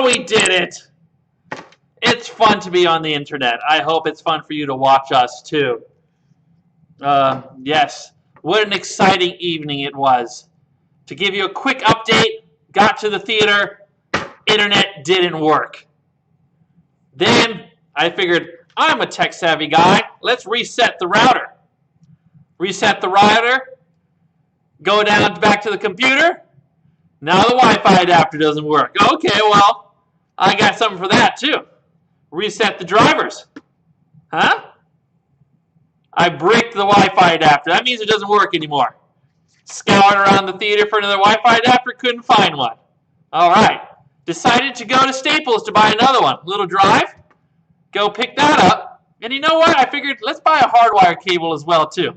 we did it. It's fun to be on the internet. I hope it's fun for you to watch us, too. Yes, what an exciting evening it was. To give you a quick update, got to the theater, internet didn't work. Then I figured, I'm a tech-savvy guy. Let's reset the router. Reset the router, go down back to the computer. Now the Wi-Fi adapter doesn't work. Okay, well, I got something for that, too. Reset the drivers. Huh? I bricked the Wi-Fi adapter. That means it doesn't work anymore. Scoured around the theater for another Wi-Fi adapter, couldn't find one. All right. Decided to go to Staples to buy another one. Little drive. Go pick that up. And you know what? I figured let's buy a hardwire cable as well, too.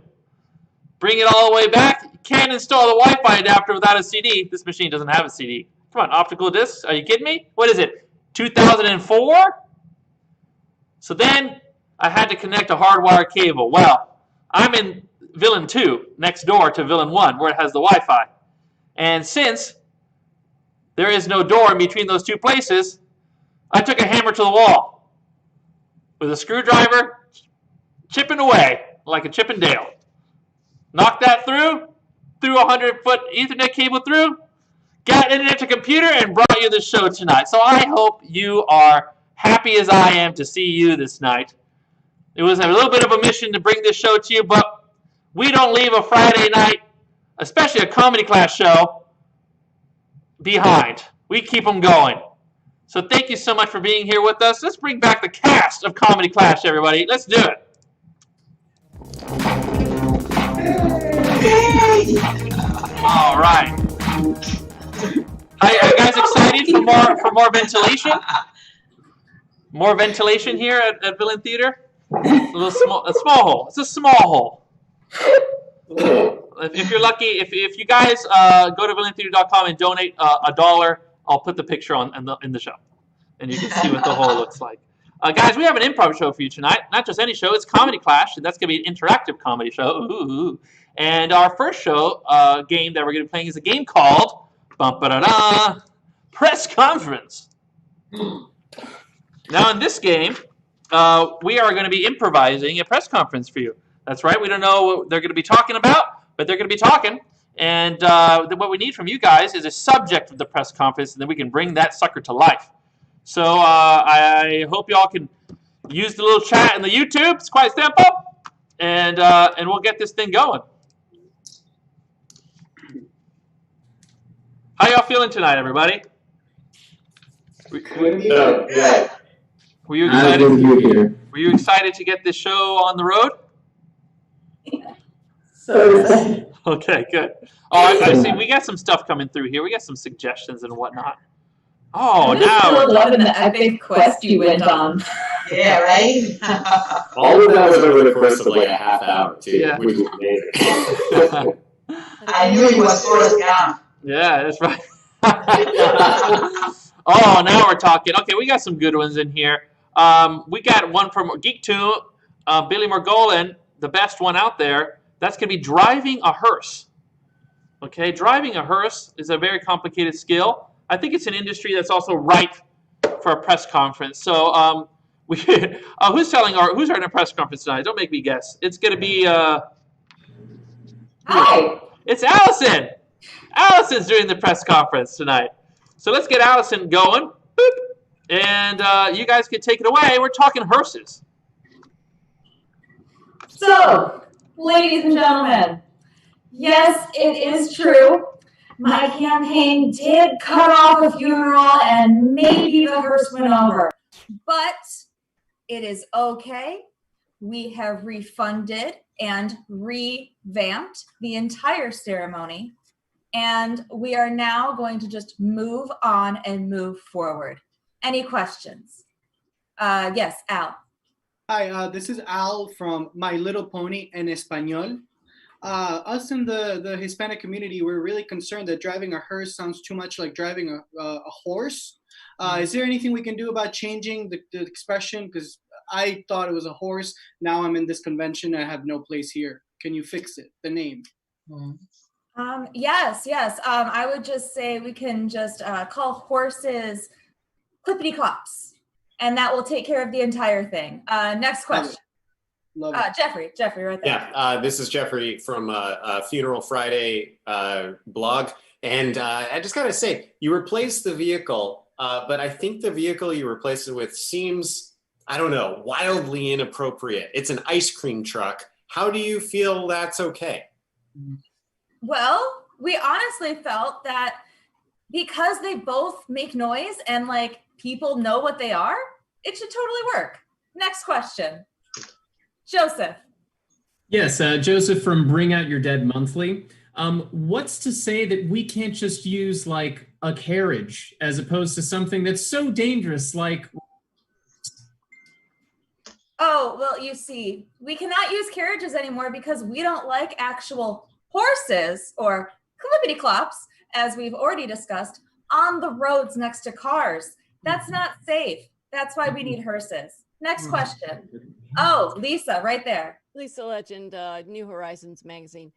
Bring it all the way back. You can't install the Wi-Fi adapter without a CD. This machine doesn't have a CD. Come on, optical discs. Are you kidding me? What is it? 2004? So then I had to connect a hardwire cable. Well, I'm in Villain 2, next door to Villain 1, where it has the Wi-Fi. And since there is no door in between those two places, I took a hammer to the wall with a screwdriver, chipping away like a Chip and Dale. Knocked that through a 100-foot Ethernet cable through, got internet to computer, and brought you the show tonight. So I hope you are happy as I am to see you this night. It was a little bit of a mission to bring this show to you, but we don't leave a Friday night, especially a comedy class show, behind. We keep them going. So thank you so much for being here with us. Let's bring back the cast of Comedy Clash, everybody. Let's do it. All right. Are you guys excited for more ventilation? More ventilation here at Villain Theater? A small hole. It's a small hole. If you're lucky, if you guys go to villaintheater.com and donate $1, I'll put the picture in the show, and you can see what the hole looks like. Guys, we have an improv show for you tonight. Not just any show, it's Comedy Clash, and that's going to be an interactive comedy show. Ooh. And our first show game that we're going to be playing is a game called Press Conference. Now, in this game, we are going to be improvising a press conference for you. That's right. We don't know what they're going to be talking about, but they're going to be talking. And what we need from you guys is a subject of the press conference, and then we can bring that sucker to life. So I hope y'all can use the little chat in the YouTube. It's quite simple. And we'll get this thing going. How y'all feeling tonight, everybody? Yeah. Were you excited? Were you excited to get this show on the road? So excited. Okay, good. Oh, I see. We got some stuff coming through here. We got some suggestions and whatnot. Oh, now. I'm still loving the epic quest you went on. Yeah, right? All of that was over the course of like a half hour, too, Yeah. which was amazing. I knew he was Forrest Gump. Yeah, that's right. Oh, now we're talking. Okay, we got some good ones in here. We got one from Geek2, Billy Margolin, the best one out there. That's going to be driving a hearse. Okay, driving a hearse is a very complicated skill. I think it's an industry that's also ripe for a press conference. So, who's running a press conference tonight? Don't make me guess. It's going to be. Hi. It's Allison. Allison's doing the press conference tonight. So let's get Allison going. Boop. And you guys can take it away. We're talking hearses. So, ladies and gentlemen, yes, it is true. My campaign did cut off a funeral and maybe the hearse went over. But it is okay. We have refunded and revamped the entire ceremony. And we are now going to just move on and move forward. Any questions? Yes, Al. Hi, this is Al from My Little Pony en Español. Us in the Hispanic community, we're really concerned that driving a hearse sounds too much like driving a horse. Is there anything we can do about changing the expression? Because I thought it was a horse. Now I'm in this convention and I have no place here. Can you fix it, the name? Yes. I would just say we can just call horses clippity clops. And that will take care of the entire thing. Next question. Love it. Jeffrey right there. Yeah, this is Jeffrey from Funeral Friday blog. And I just got to say, you replaced the vehicle, but I think the vehicle you replaced it with seems, I don't know, wildly inappropriate. It's an ice cream truck. How do you feel that's okay? Well, we honestly felt that because they both make noise and like people know what they are, it should totally work. Next question. Joseph. Yes, Joseph from Bring Out Your Dead Monthly. What's to say that we can't just use like a carriage as opposed to something that's so dangerous like... Oh, well, you see, we cannot use carriages anymore because we don't like actual horses or clippity clops, as we've already discussed, on the roads next to cars. That's not safe. That's why we need hearses. Next question. Oh, Lisa, right there. Lisa Legend, New Horizons magazine.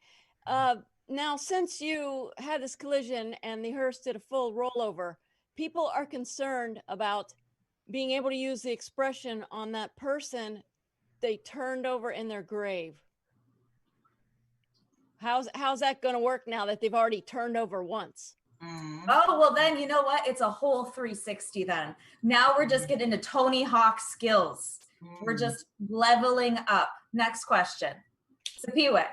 Now, since you had this collision and the hearse did a full rollover, people are concerned about being able to use the expression on that person they turned over in their grave. How's that going to work now that they've already turned over once? Oh, well then, you know what? It's a whole 360 then. Now we're just getting into Tony Hawk skills. We're just leveling up. Next question. Sapiwe.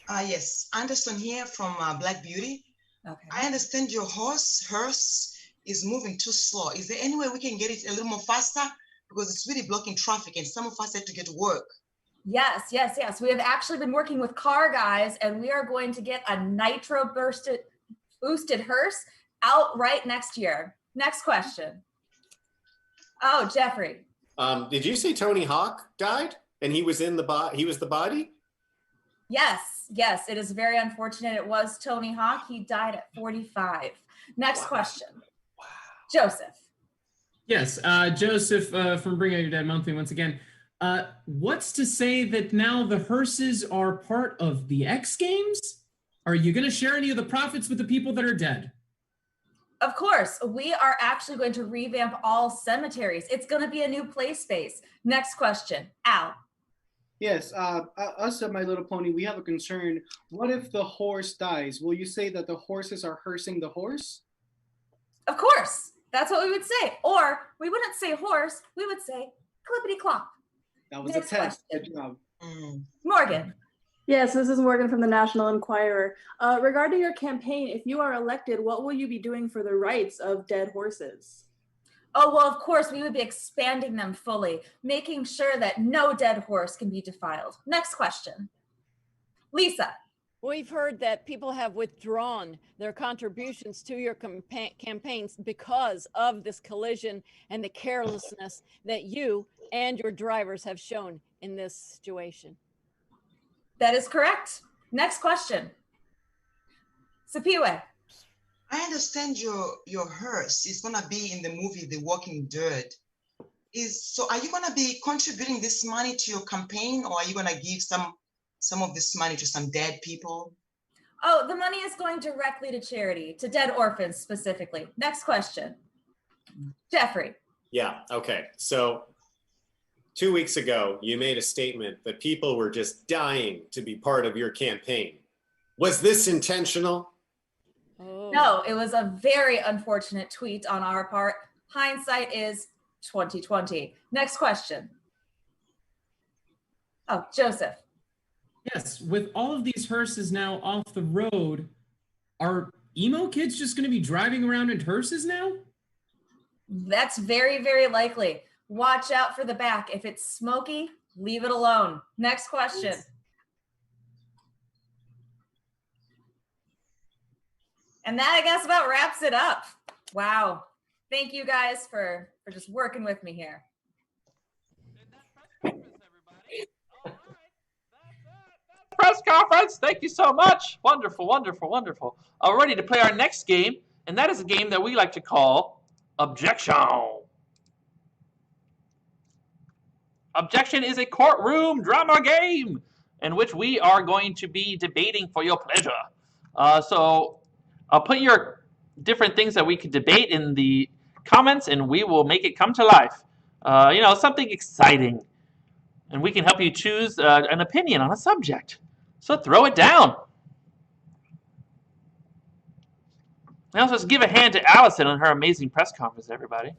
Yes, Anderson here from Black Beauty. Okay. I understand your hearse is moving too slow. Is there any way we can get it a little more faster? Because it's really blocking traffic and some of us have to get to work. Yes. We have actually been working with car guys and we are going to get a nitro boosted hearse out right next year. Next question. Oh, Jeffrey. Did you say Tony Hawk died and he was in the he was the body? Yes, it is very unfortunate. It was Tony Hawk. He died at 45. Next question. Wow. Joseph. Yes, Joseph from Bring Out Your Dead Monthly once again. What's to say that now the hearses are part of the X Games? Are you going to share any of the profits with the people that are dead? Of course, we are actually going to revamp all cemeteries. It's going to be a new play space. Next question. Al. Yes, us at My Little Pony, we have a concern. What if the horse dies? Will you say that the horses are hearsing the horse? Of course. That's what we would say. Or we wouldn't say horse. We would say clippity clop. That was Next a test. question. Good job. Morgan. Yes, this is Morgan from the National Enquirer. Regarding your campaign, if you are elected, what will you be doing for the rights of dead horses? Oh, well, of course, we would be expanding them fully, making sure that no dead horse can be defiled. Next question. Lisa. We've heard that people have withdrawn their contributions to your campaigns because of this collision and the carelessness that you and your drivers have shown in this situation. That is correct. Next question. Sapiwe. I understand your hearse is gonna be in the movie The Walking Dead. So are you gonna be contributing this money to your campaign, or are you gonna give some of this money to some dead people? Oh, the money is going directly to charity, to dead orphans specifically. Next question. Jeffrey. Yeah, okay. So 2 weeks ago, you made a statement that people were just dying to be part of your campaign. Was this intentional? Oh. No, it was a very unfortunate tweet on our part. Hindsight is 2020. Next question. Oh, Joseph. Yes, with all of these hearses now off the road, are emo kids just going to be driving around in hearses now? That's very, very likely. Watch out for the back. If it's smoky, leave it alone. Next question. And that, I guess, about wraps it up. Wow. Thank you guys for just working with me here. Press conference. Thank you so much. Wonderful. We're ready to play our next game, and that is a game that we like to call Objection. Objection is a courtroom drama game in which we are going to be debating for your pleasure. So I'll put your different things that we could debate in the comments, and we will make it come to life. You know, something exciting. And we can help you choose an opinion on a subject. So throw it down. Now let's give a hand to Allison on her amazing press conference, everybody.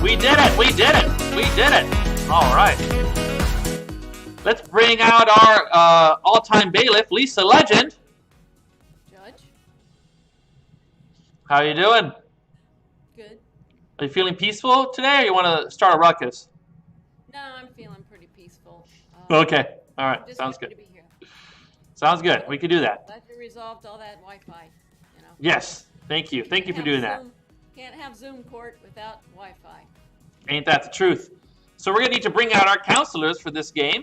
We did it! We did it! We did it! All right. Let's bring out our all-time bailiff, Lisa Legend. Judge? How you doing? Good. Are you feeling peaceful today, or you want to start a ruckus? No, I'm feeling pretty peaceful. Okay. All right. Just Sounds happy good. to be here. Sounds good. We could do that. Glad you resolved all that Wi-Fi. You know. Yes. Thank you. Thank you for doing that. Can't have Zoom court without Wi-Fi. Ain't that the truth? So we're going to need to bring out our counselors for this game.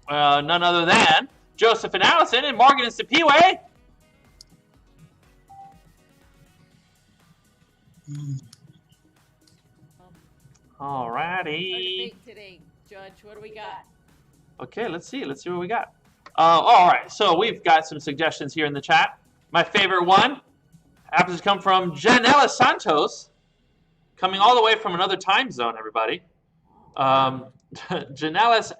None other than Joseph and Allison and Morgan and Sipiwe. All righty. Today, Judge, what do we got? Okay, let's see. Let's see what we got. All right, so we've got some suggestions here in the chat. My favorite one happens to come from Janela Santos, coming all the way from another time zone, everybody. Janela's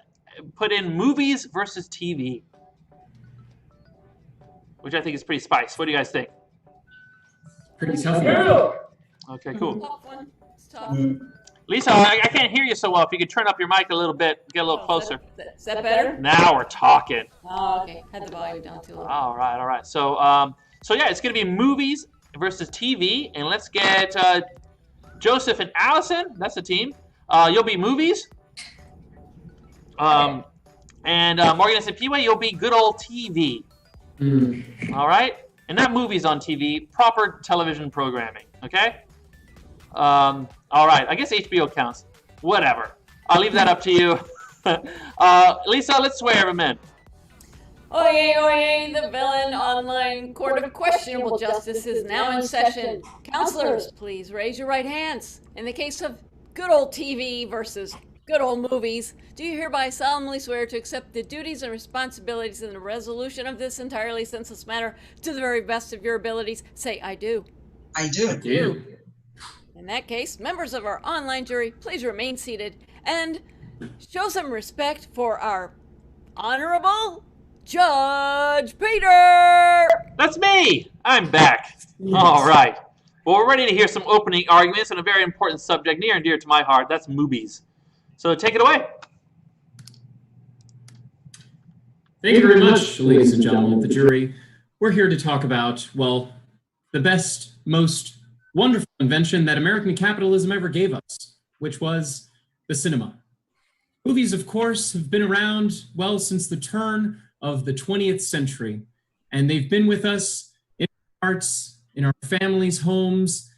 put in movies versus TV, which I think is pretty spicy. What do you guys think? Pretty tough. Okay, cool. Tough one. It's tough. Lisa, I can't hear you so well. If you could turn up your mic a little bit, get a little closer. Is that better? Now we're talking. Oh, okay. Had the volume down too low. All right, all right. So, so yeah, it's going to be movies versus TV, and let's get Joseph and Allison. That's the team. You'll be movies. And Morgan and Sipiwe, you'll be good old TV. All right? And not movies on TV, proper television programming, okay? All right, I guess HBO counts. Whatever. I'll leave that up to you. Lisa, let's swear him in. Oyez, oyez, the Villain Online Court of Questionable Justice is now in session. Counselors, please raise your right hands. In the case of good old TV versus good old movies, do you hereby solemnly swear to accept the duties and responsibilities in the resolution of this entirely senseless matter to the very best of your abilities? Say, I do. I do. I do. In that case, members of our online jury, please remain seated and show some respect for our honorable Judge Peter! That's me! I'm back. All right. Well, we're ready to hear some opening arguments on a very important subject near and dear to my heart. That's movies. So take it away. Thank you very much, ladies and gentlemen of the jury. We're here to talk about, well, the best, most wonderful invention that American capitalism ever gave us, which was the cinema. Movies, of course, have been around, well, since the turn of the 20th century, and they've been with us in our hearts, in our families' homes,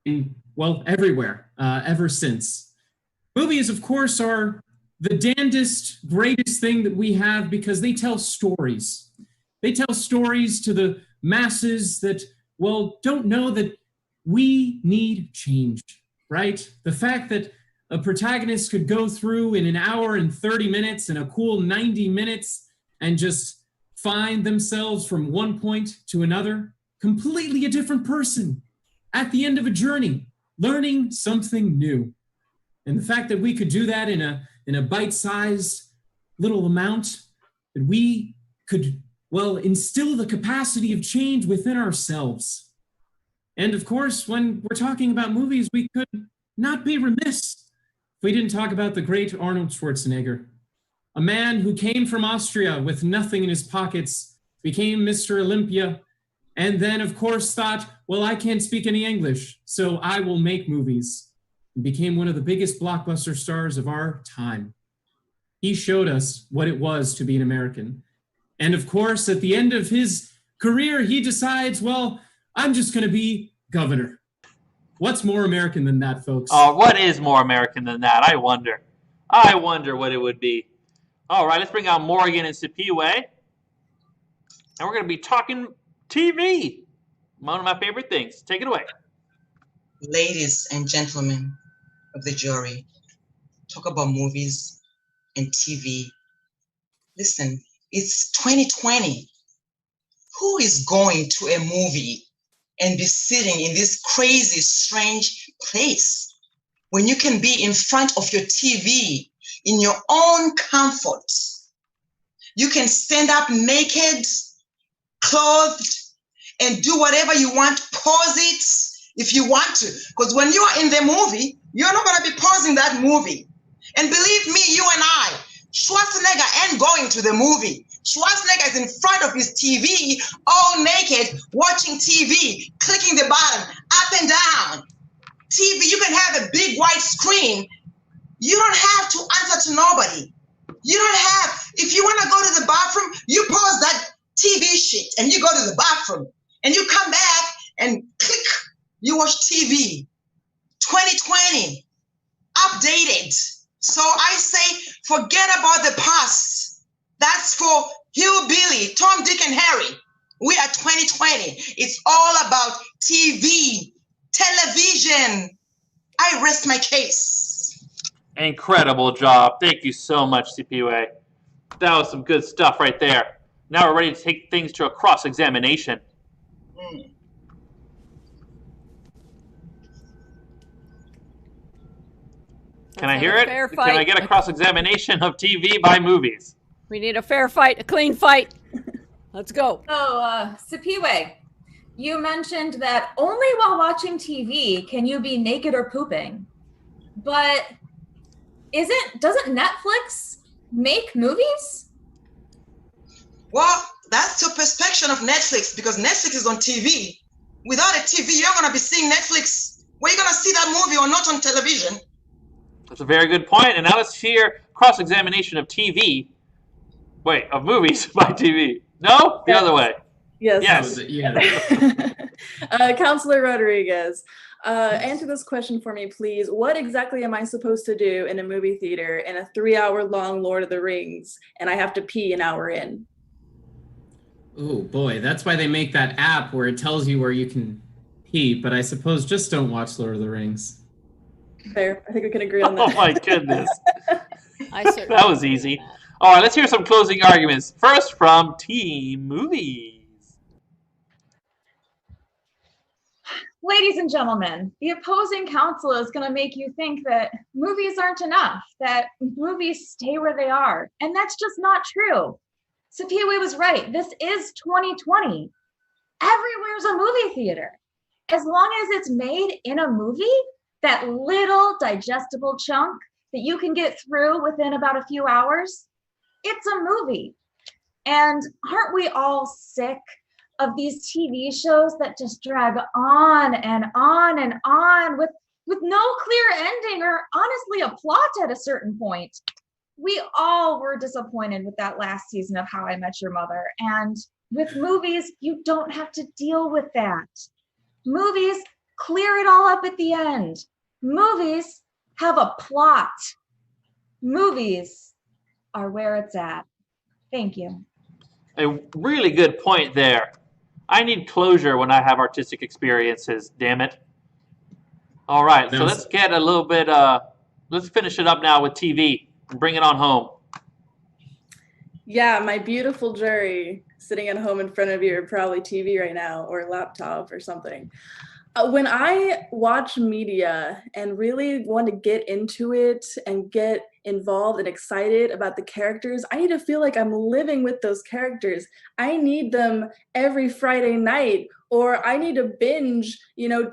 in, well, everywhere, ever since. Movies, of course, are the damnedest, greatest thing that we have because they tell stories. They tell stories to the masses that, well, don't know that we need change, right? The fact that a protagonist could go through in an hour and 30 minutes and a cool 90 minutes and just find themselves from one point to another, completely a different person at the end of a journey, learning something new. And the fact that we could do that in a bite-sized little amount, that we could, well, instill the capacity of change within ourselves. And of course, when we're talking about movies, we could not be remiss if we didn't talk about the great Arnold Schwarzenegger, a man who came from Austria with nothing in his pockets, became Mr. Olympia, and then, of course, thought, well, I can't speak any English, so I will make movies, and became one of the biggest blockbuster stars of our time. He showed us what it was to be an American. And of course, at the end of his career, he decides, well, I'm just going to be governor. What's more American than that, folks? Oh, what is more American than that? I wonder. I wonder what it would be. All right, let's bring out Morgan and Sipiwe. And we're going to be talking TV. One of my favorite things. Take it away. Ladies and gentlemen of the jury, talk about movies and TV. Listen, it's 2020. Who is going to a movie and be sitting in this crazy, strange place when you can be in front of your TV in your own comfort? You can stand up naked, clothed, and do whatever you want. Pause it if you want to. Because when you are in the movie, you're not going to be pausing that movie. And believe me, you and I, Schwarzenegger ain't going to the movie. Schwarzenegger is in front of his TV, all naked, watching TV, clicking the button, up and down. TV, you can have a big white screen. You don't have to answer to nobody. You don't have, if you want to go to the bathroom, you pause that TV shit and you go to the bathroom and you come back and click, you watch TV. 2020, updated. So I say, forget about the past. That's for hillbilly, Tom, Dick, and Harry. We are 2020. It's all about TV, television. I rest my case. Incredible job. Thank you so much, Sipiwe. That was some good stuff right there. Now we're ready to take things to a cross-examination. Can I hear it? Can I get a cross-examination of TV by movies? We need a fair fight, a clean fight. Let's go. So, Sipiwe, you mentioned that only while watching TV can you be naked or pooping. But doesn't Netflix make movies? Well, that's your perception of Netflix, because Netflix is on TV. Without a TV, you're going to be seeing Netflix. Where are you going to see that movie or not on television? That's a very good point. And now let's hear cross-examination of TV. Wait, of movies by TV. No? The other way. Yes. Yes. Counselor Rodriguez, answer this question for me, please. What exactly am I supposed to do in a movie theater in a 3-hour-long Lord of the Rings, and I have to pee an hour in? Oh boy, that's why they make that app where it tells you where you can pee, but I suppose just don't watch Lord of the Rings. Fair. I think we can agree on that. Oh my goodness. That was easy. All right, let's hear some closing arguments. First from Team Movies. Ladies and gentlemen, the opposing counsel is going to make you think that movies aren't enough, that movies stay where they are. And that's just not true. Sipiwe was right. This is 2020. Everywhere's a movie theater. As long as it's made in a movie, that little digestible chunk that you can get through within about a few hours, it's a movie. And aren't we all sick of these TV shows that just drag on and on and on with no clear ending or honestly a plot at a certain point? We all were disappointed with that last season of How I Met Your Mother. And with movies, you don't have to deal with that. Movies clear it all up at the end. Movies have a plot. Movies are where it's at. Thank you. A really good point there. I need closure when I have artistic experiences, damn it. All right, so let's get a little bit let's finish it up now with TV and bring it on home. Yeah, my beautiful jury sitting at home in front of you, are probably TV right now or laptop or something. When I watch media and really want to get into it and get involved and excited about the characters, I need to feel like I'm living with those characters. I need them every Friday night, or I need to binge,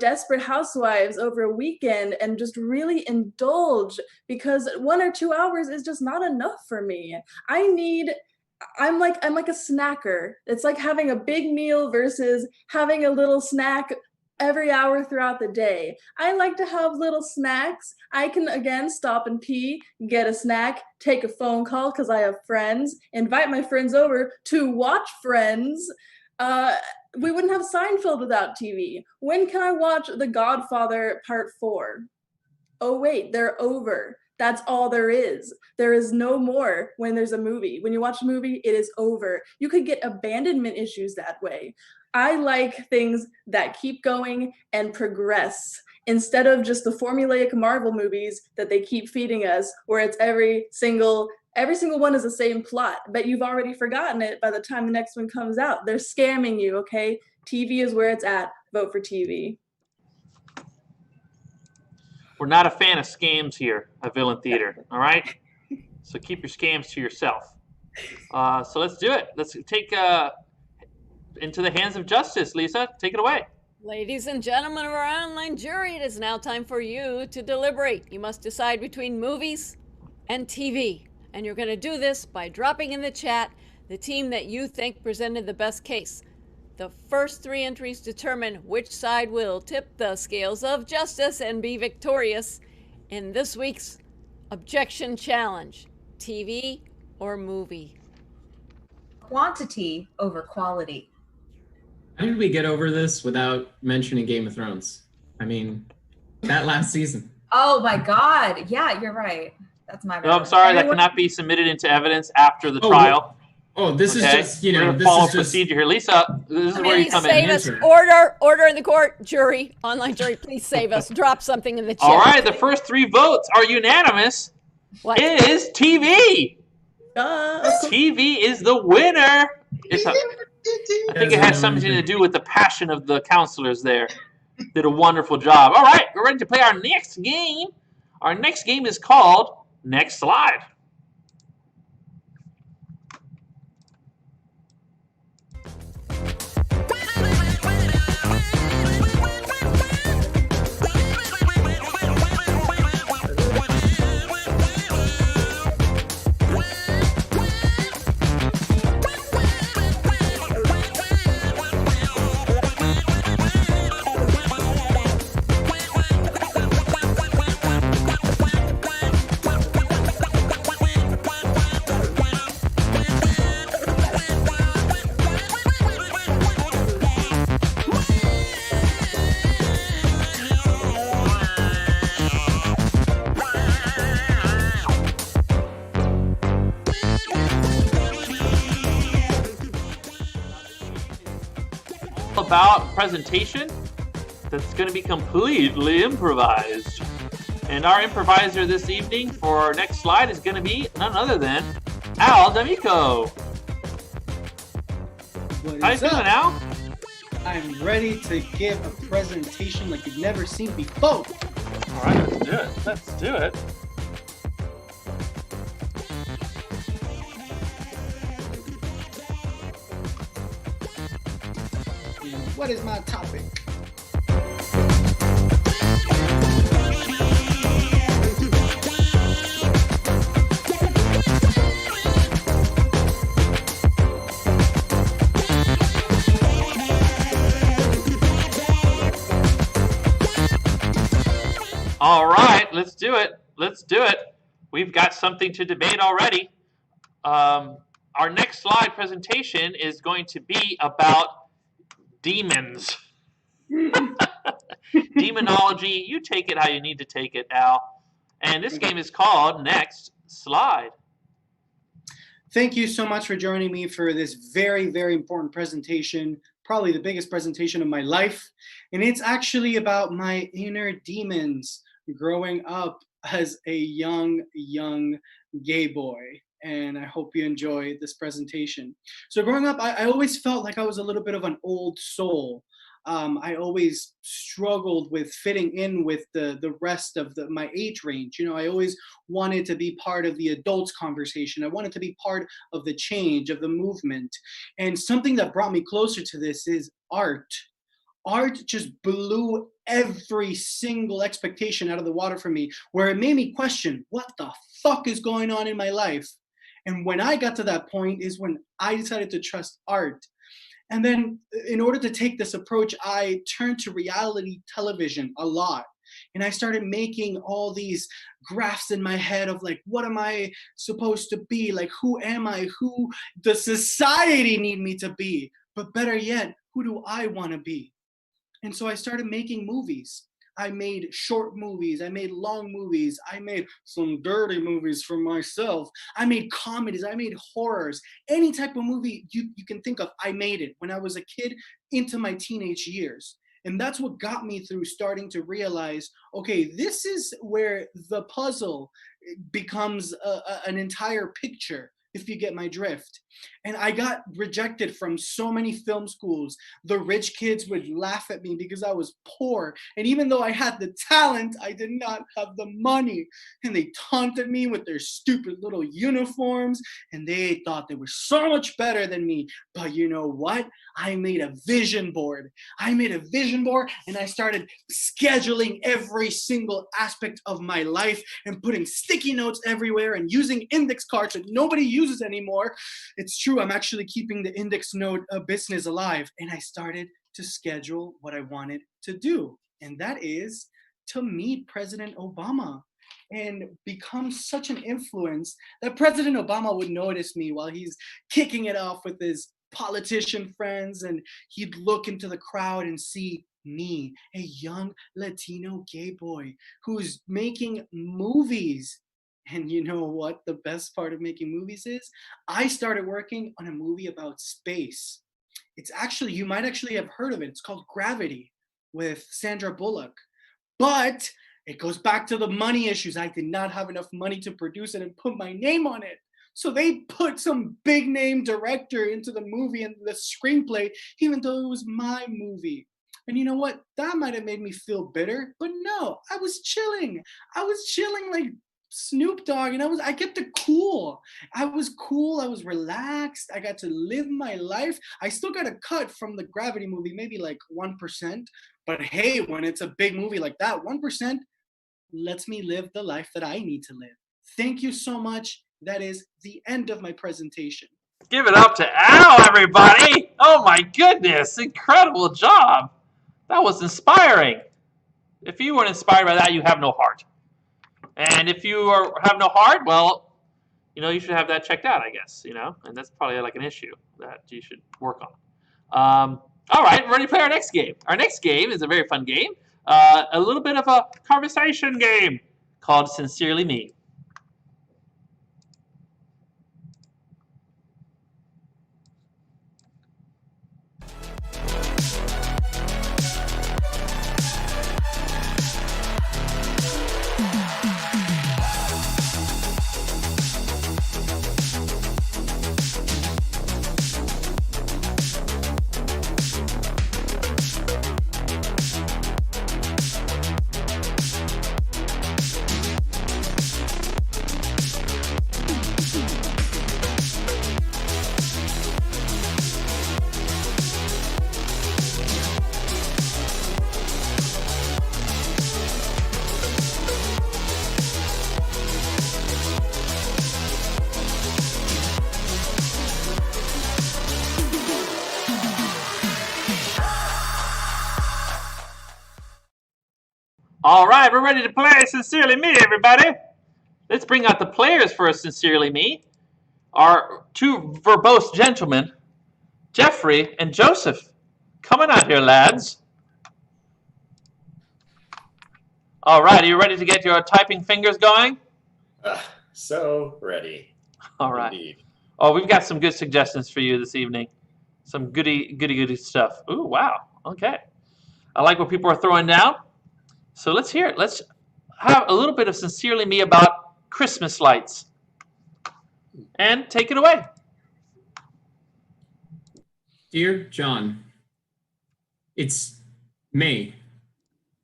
Desperate Housewives over a weekend and just really indulge, because 1 or 2 hours is just not enough for me. I'm like a snacker. It's like having a big meal versus having a little snack every hour throughout the day. I like to have little snacks. I can, again, stop and pee, get a snack, take a phone call because I have friends, invite my friends over to watch Friends. We wouldn't have Seinfeld without TV. When can I watch The Godfather Part 4? Oh, wait, they're over. That's all there is. There is no more when there's a movie. When you watch a movie, it is over. You could get abandonment issues that way. I like things that keep going and progress instead of just the formulaic Marvel movies that they keep feeding us, where it's every single one is the same plot, but you've already forgotten it by the time the next one comes out. They're scamming you, okay? TV is where it's at. Vote for TV. We're not a fan of scams here at Villain Theater, all right? So keep your scams to yourself. So let's do it. Let's take into the hands of justice. Lisa, take it away. Ladies and gentlemen of our online jury, it is now time for you to deliberate. You must decide between movies and TV. And you're going to do this by dropping in the chat the team that you think presented the best case. The first 3 entries determine which side will tip the scales of justice and be victorious in this week's Objection Challenge. TV or movie? Quantity over quality. How did we get over this without mentioning Game of Thrones? I mean, that last season. Oh my God. Yeah, you're right. That's my bad. No, I'm sorry. That cannot be submitted into evidence after the trial. This is just, We're gonna this follow is just procedure here. Lisa, this is where you come in. Save us. Order in the court. Jury, online jury, please save us. Drop something in the chat. All right, the first 3 votes are unanimous. What? It is TV. TV is the winner. I think it has something to do with the passion of the counselors there. Did a wonderful job. All right, we're ready to play our next game. Our next game is called Next Slide. About presentation that's going to be completely improvised. And our improviser this evening for our next slide is going to be none other than Al D'Amico. How you feeling, Al? I'm ready to give a presentation like you've never seen before. All right, let's do it. Let's do it. What is my topic? All right, let's do it. Let's do it. We've got something to debate already. Our next slide presentation is going to be about demons. Demonology. You take it how you need to take it, Al. And this game is called Next Slide. Thank you so much for joining me for this very, very important presentation, probably the biggest presentation of my life. And it's actually about my inner demons growing up as a young gay boy. And I hope you enjoy this presentation. So growing up, I always felt like I was a little bit of an old soul. I always struggled with fitting in with the rest of my age range. You know, I always wanted to be part of the adults conversation. I wanted to be part of the change, of the movement. And something that brought me closer to this is art. Art just blew every single expectation out of the water for me, where it made me question, what the fuck is going on in my life? And when I got to that point is when I decided to trust art. And then in order to take this approach, I turned to reality television a lot. And I started making all these graphs in my head of like, what am I supposed to be? Like, who am I? Who does society need me to be? But better yet, who do I want to be? And so I started making movies. I made short movies, I made long movies, I made some dirty movies for myself, I made comedies, I made horrors, any type of movie you can think of, I made it when I was a kid into my teenage years. And that's what got me through starting to realize, okay, this is where the puzzle becomes an entire picture, if you get my drift. And I got rejected from so many film schools. The rich kids would laugh at me because I was poor. And even though I had the talent, I did not have the money. And they taunted me with their stupid little uniforms. And they thought they were so much better than me. But you know what? I made a vision board. I made a vision board and I started scheduling every single aspect of my life and putting sticky notes everywhere and using index cards that nobody uses anymore. It's true, I'm actually keeping the index note business alive. And I started to schedule what I wanted to do. And that is to meet President Obama and become such an influence that President Obama would notice me while he's kicking it off with his politician friends. And he'd look into the crowd and see me, a young Latino gay boy who's making movies. And you know what the best part of making movies is? I started working on a movie about space. It's actually, you might actually have heard of it. It's called Gravity with Sandra Bullock. But it goes back to the money issues. I did not have enough money to produce it and put my name on it. So they put some big name director into the movie and the screenplay, even though it was my movie. And you know what? That might have made me feel bitter, but no, I was chilling. I was chilling like Snoop Dogg, and I kept it cool. I was cool, I was relaxed, I got to live my life. I still got a cut from the Gravity movie, maybe like 1%. But hey, when it's a big movie like that, 1% lets me live the life that I need to live. Thank you so much. That is the end of my presentation. Give it up to Al, everybody! Oh my goodness, incredible job. That was inspiring. If you weren't inspired by that, you have no heart. And if you have no heart, well, you know, you should have that checked out, I guess, you know, and that's probably like an issue that you should work on. All right, we're ready to play our next game. Our next game is a very fun game, a little bit of a conversation game called Sincerely Me. All right, we're ready to play Sincerely Me, everybody. Let's bring out the players for Sincerely Me. Our two verbose gentlemen, Jeffrey and Joseph. Coming out here, lads. All right, are you ready to get your typing fingers going? So ready. All right. Indeed. Oh, we've got some good suggestions for you this evening. Some goody stuff. Ooh, wow. Okay. I like what people are throwing down. So let's hear it. have a little bit of Sincerely Me about Christmas lights. And take it away. Dear John, it's May,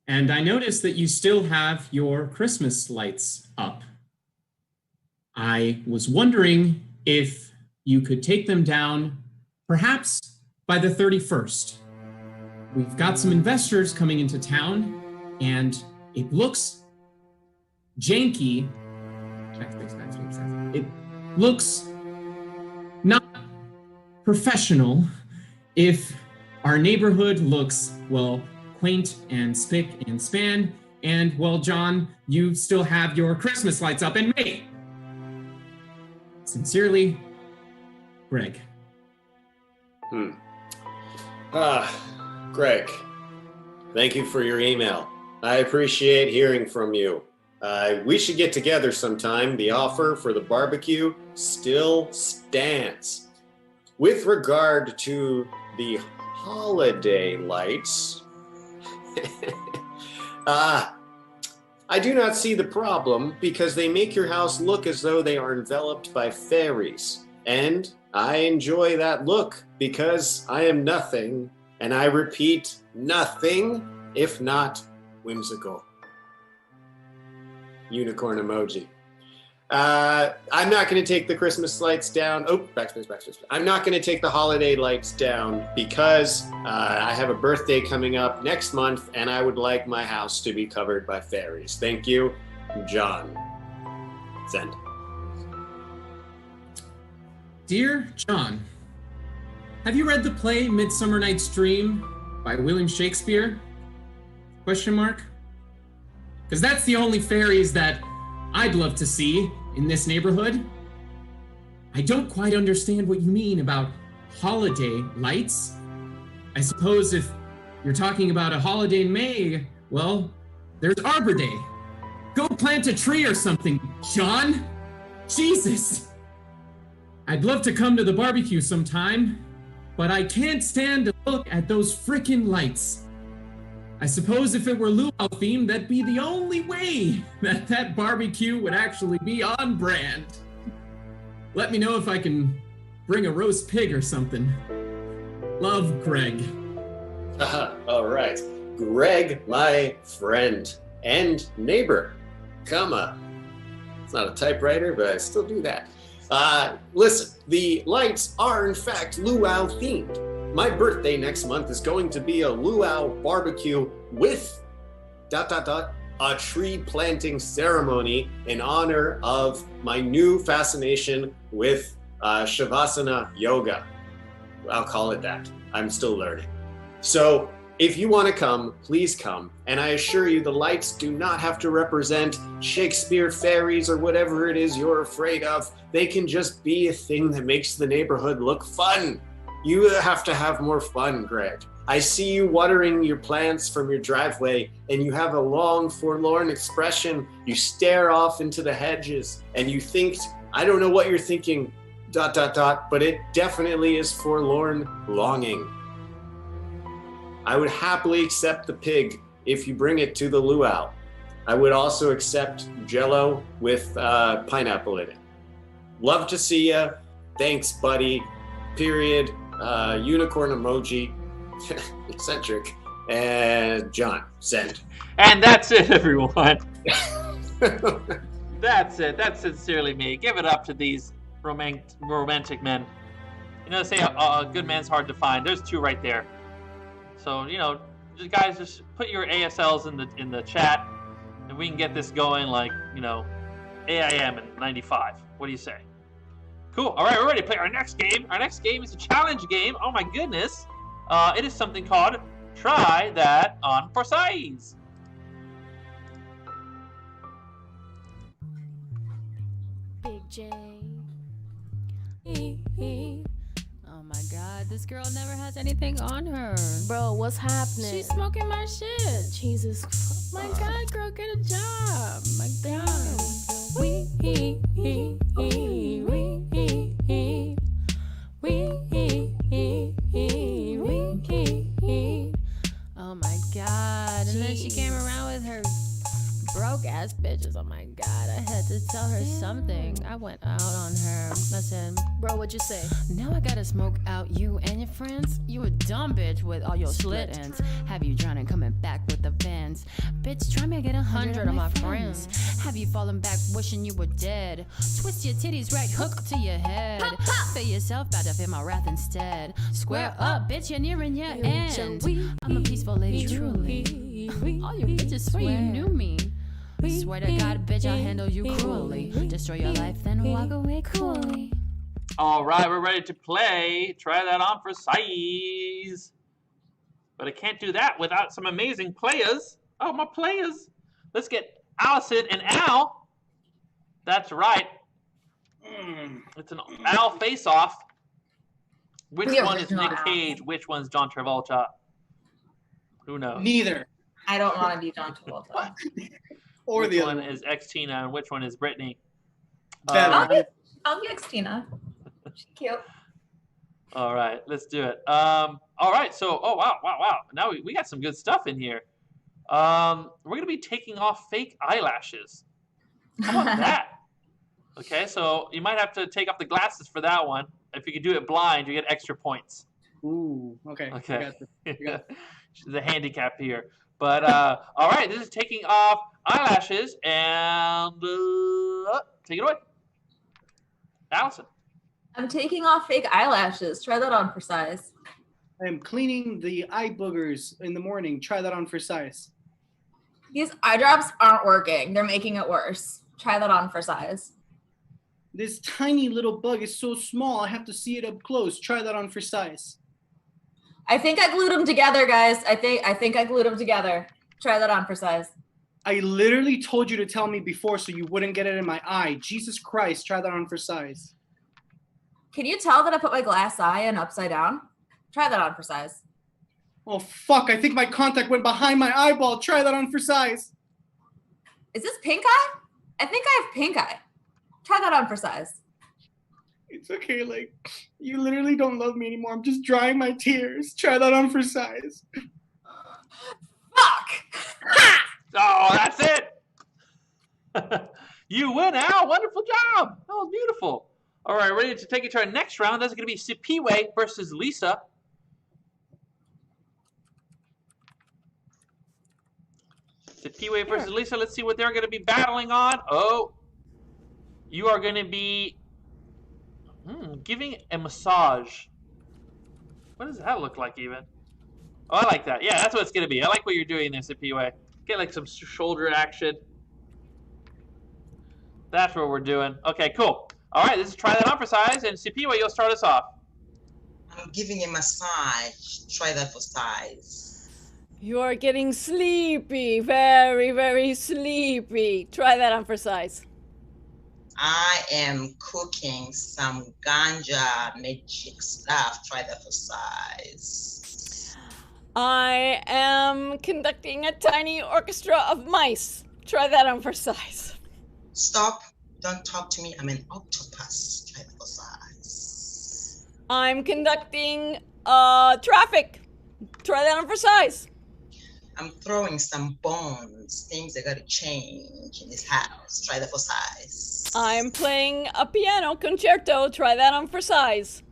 and I noticed that you still have your Christmas lights up. I was wondering if you could take them down, perhaps by the 31st. We've got some investors coming into town, and it looks janky. It looks not professional if our neighborhood looks, well, quaint and spick and span, and, well, John, you still have your Christmas lights up in May. Sincerely, Greg. Greg, thank you for your email. I appreciate hearing from you. We should get together sometime. The offer for the barbecue still stands. With regard to the holiday lights, I do not see the problem because they make your house look as though they are enveloped by fairies. And I enjoy that look because I am nothing, and I repeat, nothing if not whimsical. Unicorn emoji. I'm not going to take the Christmas lights down. Oh, backspace. I'm not going to take the holiday lights down because I have a birthday coming up next month and I would like my house to be covered by fairies. Thank you, John. Send. Dear John, have you read the play Midsummer Night's Dream by William Shakespeare? Question mark? Because that's the only fairies that I'd love to see in this neighborhood. I don't quite understand what you mean about holiday lights. I suppose if you're talking about a holiday in May, well, there's Arbor Day. Go plant a tree or something, John. Jesus. I'd love to come to the barbecue sometime, but I can't stand to look at those frickin' lights. I suppose if it were luau themed, that'd be the only way that barbecue would actually be on brand. Let me know if I can bring a roast pig or something. Love, Greg. All right. Greg, my friend and neighbor, comma. It's not a typewriter, but I still do that. Listen, the lights are in fact luau themed. My birthday next month is going to be a luau barbecue with ... a tree planting ceremony in honor of my new fascination with Shavasana yoga. I'll call it that. I'm still learning. So if you want to come, please come. And I assure you the lights do not have to represent Shakespeare fairies or whatever it is you're afraid of. They can just be a thing that makes the neighborhood look fun. You have to have more fun, Greg. I see you watering your plants from your driveway and you have a long, forlorn expression. You stare off into the hedges and you think, I don't know what you're thinking, ... but it definitely is forlorn longing. I would happily accept the pig if you bring it to the luau. I would also accept Jell-O with pineapple in it. Love to see ya. Thanks, buddy. Period. Unicorn emoji. Eccentric. And John, send. And that's it, everyone. That's it. That's Sincerely Me. Give it up to these romantic men. You know, they say a good man's hard to find. There's two right there. So, you know, guys, just put your ASLs in the chat, and we can get this going like, you know, AIM in 95. What do you say? Cool. All right, we're ready to play our next game. Our next game is a challenge game. Oh my goodness. It is something called Try That on for Size. Big J. Oh my god, this girl never has anything on her. Bro, what's happening? She's smoking my shit. Jesus. My god, girl, get a job. My god. Oh my god. And then she came around with her broke ass Oh my God, I had to tell her something. I went out on her. I said, Bro, what'd you say? now I gotta smoke out you and your friends. You a dumb bitch with all your split ends. Have you drowning coming back with the bands? Bitch, try me to get 100 of my friends. Have you fallen back wishing you were dead? Twist your titties right hook to your head. Feel yourself about to feel my wrath instead. Square up, bitch, you're nearing your end. I'm a peaceful lady, truly. All your bitches swear you knew me. Swear to God, bitch, I'll handle you cruelly. Destroy your life, then walk away coolly. All right, we're ready to play. Try that on for size. But I can't do that without some amazing players. Oh, my players. Let's get Allison and Al. That's right. It's an Al face-off. Which The one is original Nick Al. Cage? Which one's John Travolta? Who knows? Neither. I don't want to be John Travolta. Or Which the one other one. is X-Tina and which one is Brittany? Better. I'll get Xtina. She's cute. All right, let's do it. All right, so, oh, wow. Now we got some good stuff in here. We're going to be taking off fake eyelashes. How about that? Okay, so you might have to take off the glasses for that one. If you could do it blind, you get extra points. Ooh, okay. Okay. I got this. I got this. The handicap here. But, all right, this is taking off eyelashes, and take it away. Allison. I'm taking off fake eyelashes. Try that on for size. I am cleaning the eye boogers in the morning. Try that on for size. These eye drops aren't working. They're making it worse. Try that on for size. This tiny little bug is so small, I have to see it up close. Try that on for size. I think I glued them together, guys. I think I glued them together. Try that on for size. I literally told you to tell me before so you wouldn't get it in my eye. Jesus Christ, try that on for size. Can you tell that I put my glass eye in upside down? Try that on for size. Oh, fuck, I think my contact went behind my eyeball. Try that on for size. Is this pink eye? I think I have pink eye. Try that on for size. It's okay, like, you literally don't love me anymore. I'm just drying my tears. Try that on for size. Fuck! Ha! Oh, that's it. You win, Al. Wonderful job. That was beautiful. All right, ready to take it to our next round. That's going to be Sipiwe versus Lisa. Sipiwe versus Lisa. Let's see what they're going to be battling on. Oh, you are going to be giving a massage. What does that look like even? Oh, I like that. Yeah, that's what it's going to be. I like what you're doing there, Sipiwe. Get like some shoulder action. That's what we're doing. Okay, cool. All right, let's try that on for size. And Sipiwe, you'll start us off. I'm giving a massage. Try that for size. You are getting sleepy, very, very sleepy. Try that on for size. I am cooking some ganja magic stuff. Try that for size. I am conducting a tiny orchestra of mice. Try that on for size. Stop. Don't talk to me. I'm an octopus. Try that for size. I'm conducting traffic. Try that on for size. I'm throwing some bones, things that gotta change in this house. Try that for size. I'm playing a piano concerto. Try that on for size.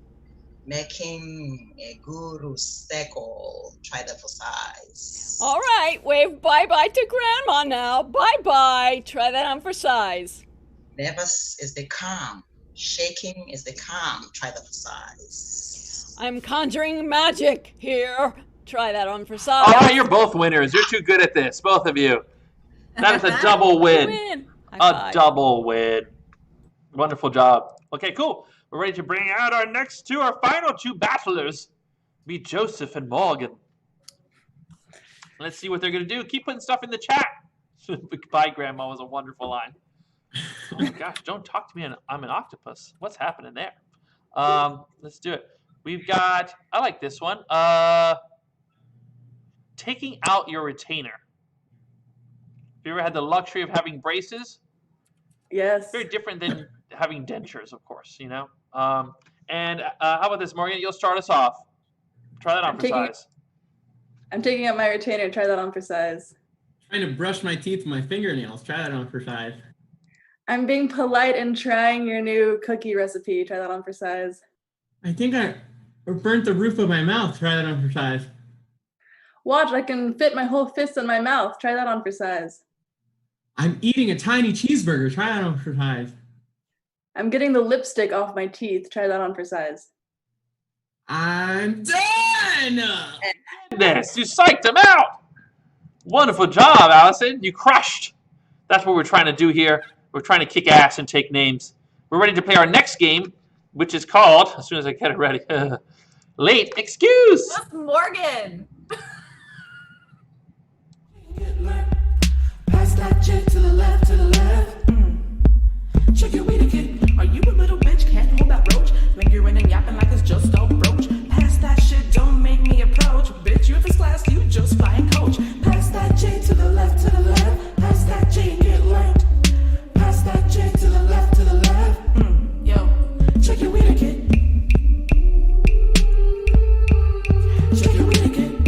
Making a guru steckle. Try that for size. All right, wave bye-bye to Grandma now. Bye-bye. Try that on for size. Nervous is the calm. Shaking is the calm. Try that for size. I'm conjuring magic here. Try that on for size. All right, you're both winners. You're too good at this, both of you. That is a double win. Win. A double win. Wonderful job. Okay, cool. We're ready to bring out our final two battlers. Be Joseph and Morgan. Let's see what they're going to do. Keep putting stuff in the chat. Bye, Grandma was a wonderful line. Oh my gosh, don't talk to me. I'm an octopus. What's happening there? Let's do it. We've got, I like this one. Taking out your retainer. Have you ever had the luxury of having braces? Yes. Very different than having dentures, of course, you know. How about this, Morgan? You'll start us off. Try that on for size. I'm taking out my retainer. Try that on for size. Trying to brush my teeth with my fingernails. Try that on for size. I'm being polite and trying your new cookie recipe. Try that on for size. I think I burnt the roof of my mouth. Try that on for size. Watch, I can fit my whole fist in my mouth. Try that on for size. I'm eating a tiny cheeseburger. Try that on for size. I'm getting the lipstick off my teeth. Try that on for size. I'm done! Goodness, you psyched him out. Wonderful job, Allison. You crushed. That's what we're trying to do here. We're trying to kick ass and take names. We're ready to play our next game, which is called, as soon as I get it ready, Late Excuse. That's Morgan. Pass that chick to the left, to the left. Check your weed again. Are you a little bitch? Can't hold that roach. Lingering and yapping like it's just a brooch. Pass that shit, don't make me approach. Bitch, you in first class, you just flying coach. Pass that chick to the left, to the left. Pass that chick, get left. Pass that chick to the left, to the left. Yo, check your weed again. Check your weed again.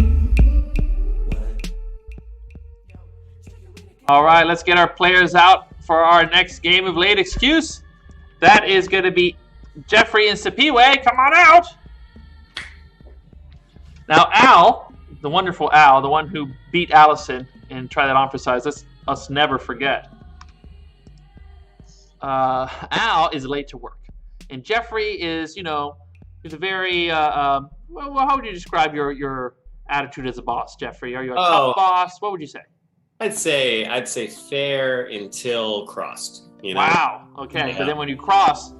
All right, let's get our players out for our next game of Late Excuse. That is going to be Jeffrey and Sipiwe. Come on out. Now, Al, the wonderful Al, the one who beat Allison and Try That On for size, let's us never forget. Al is late to work. And Jeffrey is, you know, he's a very, well, how would you describe your attitude as a boss, Jeffrey? Are you a tough boss? What would you say? I'd say fair until crossed. You know? Wow. Okay. Yeah. But then when you cross,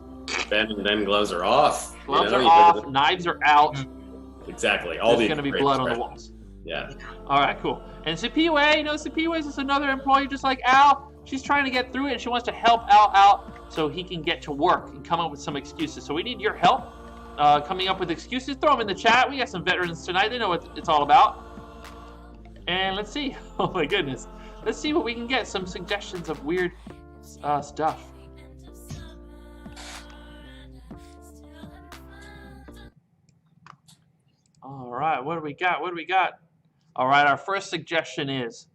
then gloves are off. Gloves are off. Knives are out. Exactly. There's going to be blood on the walls. Yeah. All right. Cool. And Sipiwe, you know, Sipiwe is just another employee just like Al. She's trying to get through it. And she wants to help Al out so he can get to work and come up with some excuses. So we need your help coming up with excuses. Throw them in the chat. We got some veterans tonight. They know what it's all about. And let's see. Oh my goodness. Let's see what we can get. Some suggestions of weird stuff. All right. What do we got? What do we got? All right. Our first suggestion is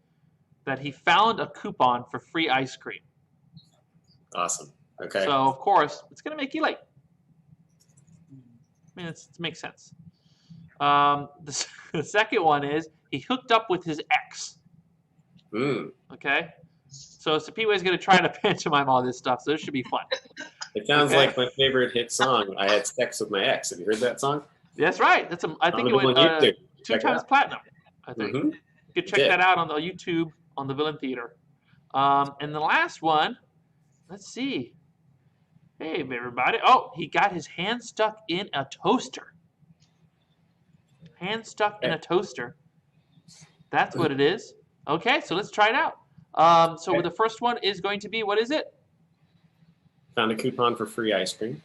that he found a coupon for free ice cream. Awesome. Okay. So, of course, it's going to make you late. I mean, it makes sense. The second one is he hooked up with his ex. Okay? So Sipiwe is going to try to pantomime all this stuff, so this should be fun. It sounds like my favorite hit song, I Had Sex With My Ex. Have you heard that song? That's right. I think it went 2 times platinum, I think. You could check that out on the YouTube on the Villain Theater. And the last one, let's see. Hey, everybody. Oh, he got his hand stuck in a toaster. Hand stuck in a toaster. That's what it is. Okay, so let's try it out. So the first one is going to be, what is it? Found a coupon for free ice cream.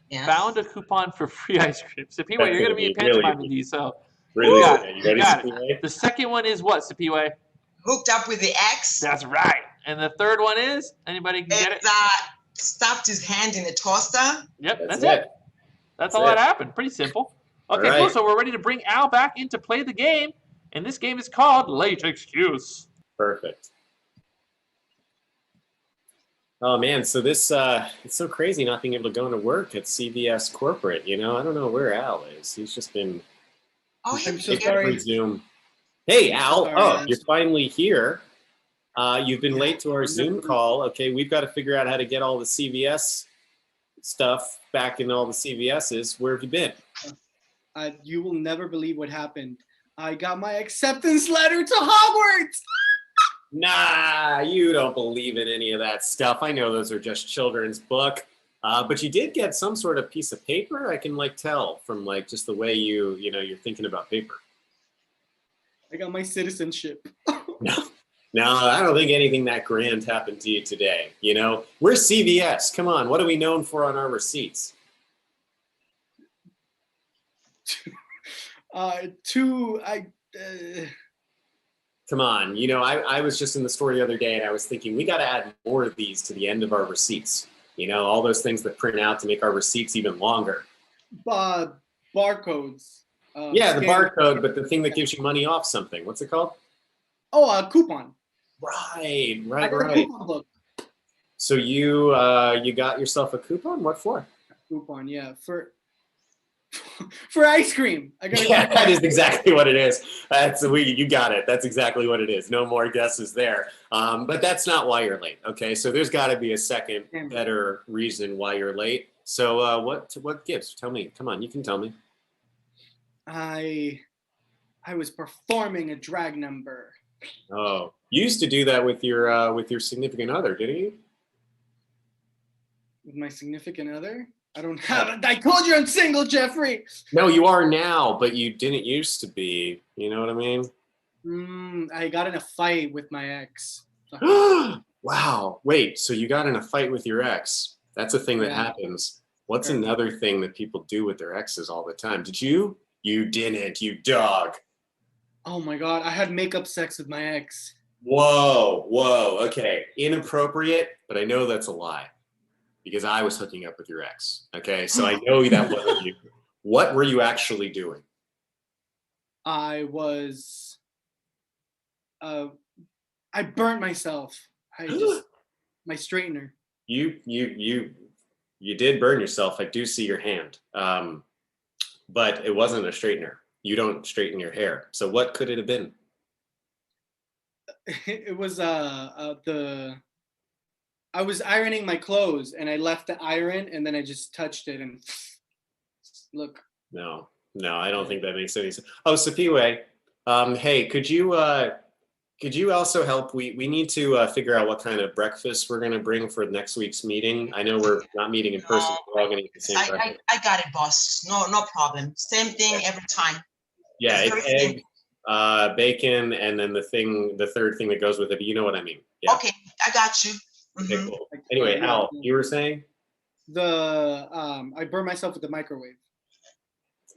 Yes. Found a coupon for free ice cream. Sipiwe, you're going to be a pantomime with these, so really you got it. The second one is what, Sipiwe? Hooked up with the ex. That's right. And the third one is, anybody can get it? Stuffed his hand in a toaster. Yep, that's it. That's all that happened. Pretty simple. Okay, cool. So we're ready to bring Al back in to play the game. And this game is called Late Excuse. Perfect. Oh man, so this it's so crazy not being able to go into work at CVS corporate. You know, I don't know where Al is. He's just been. Oh, I'm so sorry. Zoom. Hey Al, you're finally here. You've been late to our Zoom call. Okay, we've got to figure out how to get all the CVS stuff back in all the CVSs. Where have you been? You will never believe what happened. I got my acceptance letter to Hogwarts. Nah, you don't believe in any of that stuff. I know those are just children's book. But you did get some sort of piece of paper. I can tell from just the way you're thinking about paper. I got my citizenship. No, I don't think anything that grand happened to you today. You know, we're CVS. Come on, what are we known for on our receipts? Come on, you know, I was just in the store the other day and I was thinking we got to add more of these to the end of our receipts. You know, all those things that print out to make our receipts even longer. Barcodes. Yeah, the barcode, but the thing that gives you money off something. What's it called? Oh, a coupon. Right. I got a coupon book. So you got yourself a coupon? What for? Coupon, yeah, for ice cream. I got Yeah, that is exactly what it is. You got it. That's exactly what it is. No more guesses there. But that's not why you're late. Okay, so there's got to be a second, better reason why you're late. So what gives? Tell me. Come on, you can tell me. I was performing a drag number. Oh, you used to do that with your significant other, didn't you? With my significant other? I don't have. I told you I'm single, Jeffrey. No, you are now, but you didn't used to be. You know what I mean? I got in a fight with my ex. Wow. Wait. So you got in a fight with your ex? That's a thing that happens. What's another thing that people do with their exes all the time? Did you? You didn't. You dog. Oh my God! I had makeup sex with my ex. Whoa. Okay. Inappropriate, but I know that's a lie. Because I was hooking up with your ex. Okay, so I know that wasn't you. What were you actually doing? I was. I burnt myself. My straightener. You did burn yourself. I do see your hand. But it wasn't a straightener. You don't straighten your hair. So what could it have been? It was I was ironing my clothes and I left the iron and then I just touched it and look. No, I don't think that makes any sense. Oh, Sapiwe, hey, could you also help? We need to figure out what kind of breakfast we're going to bring for next week's meeting. I know we're not meeting in person. We're all going to eat the same breakfast. I got it, boss. No problem. Same thing every time. Yeah, it's egg, bacon, and then the third thing that goes with it. You know what I mean? Yeah. Okay, I got you. Okay, cool. Anyway, Al, you were saying? I burned myself with the microwave.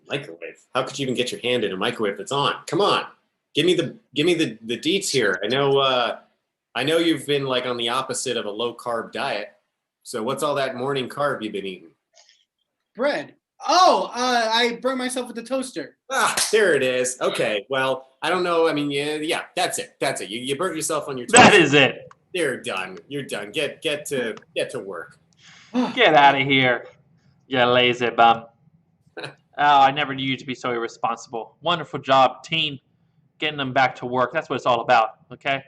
Microwave? How could you even get your hand in a microwave that's on? Come on, give me the deets here. I know you've been like on the opposite of a low carb diet. So what's all that morning carb you've been eating? Bread. Oh, I burned myself with the toaster. Ah, there it is. Okay, well, I don't know. I mean, yeah, that's it. You burnt yourself on your toaster. That is it. You're done. Get to work. Get out of here, you lazy bum. Oh, I never knew you to be so irresponsible. Wonderful job, team. Getting them back to work. That's what it's all about, okay?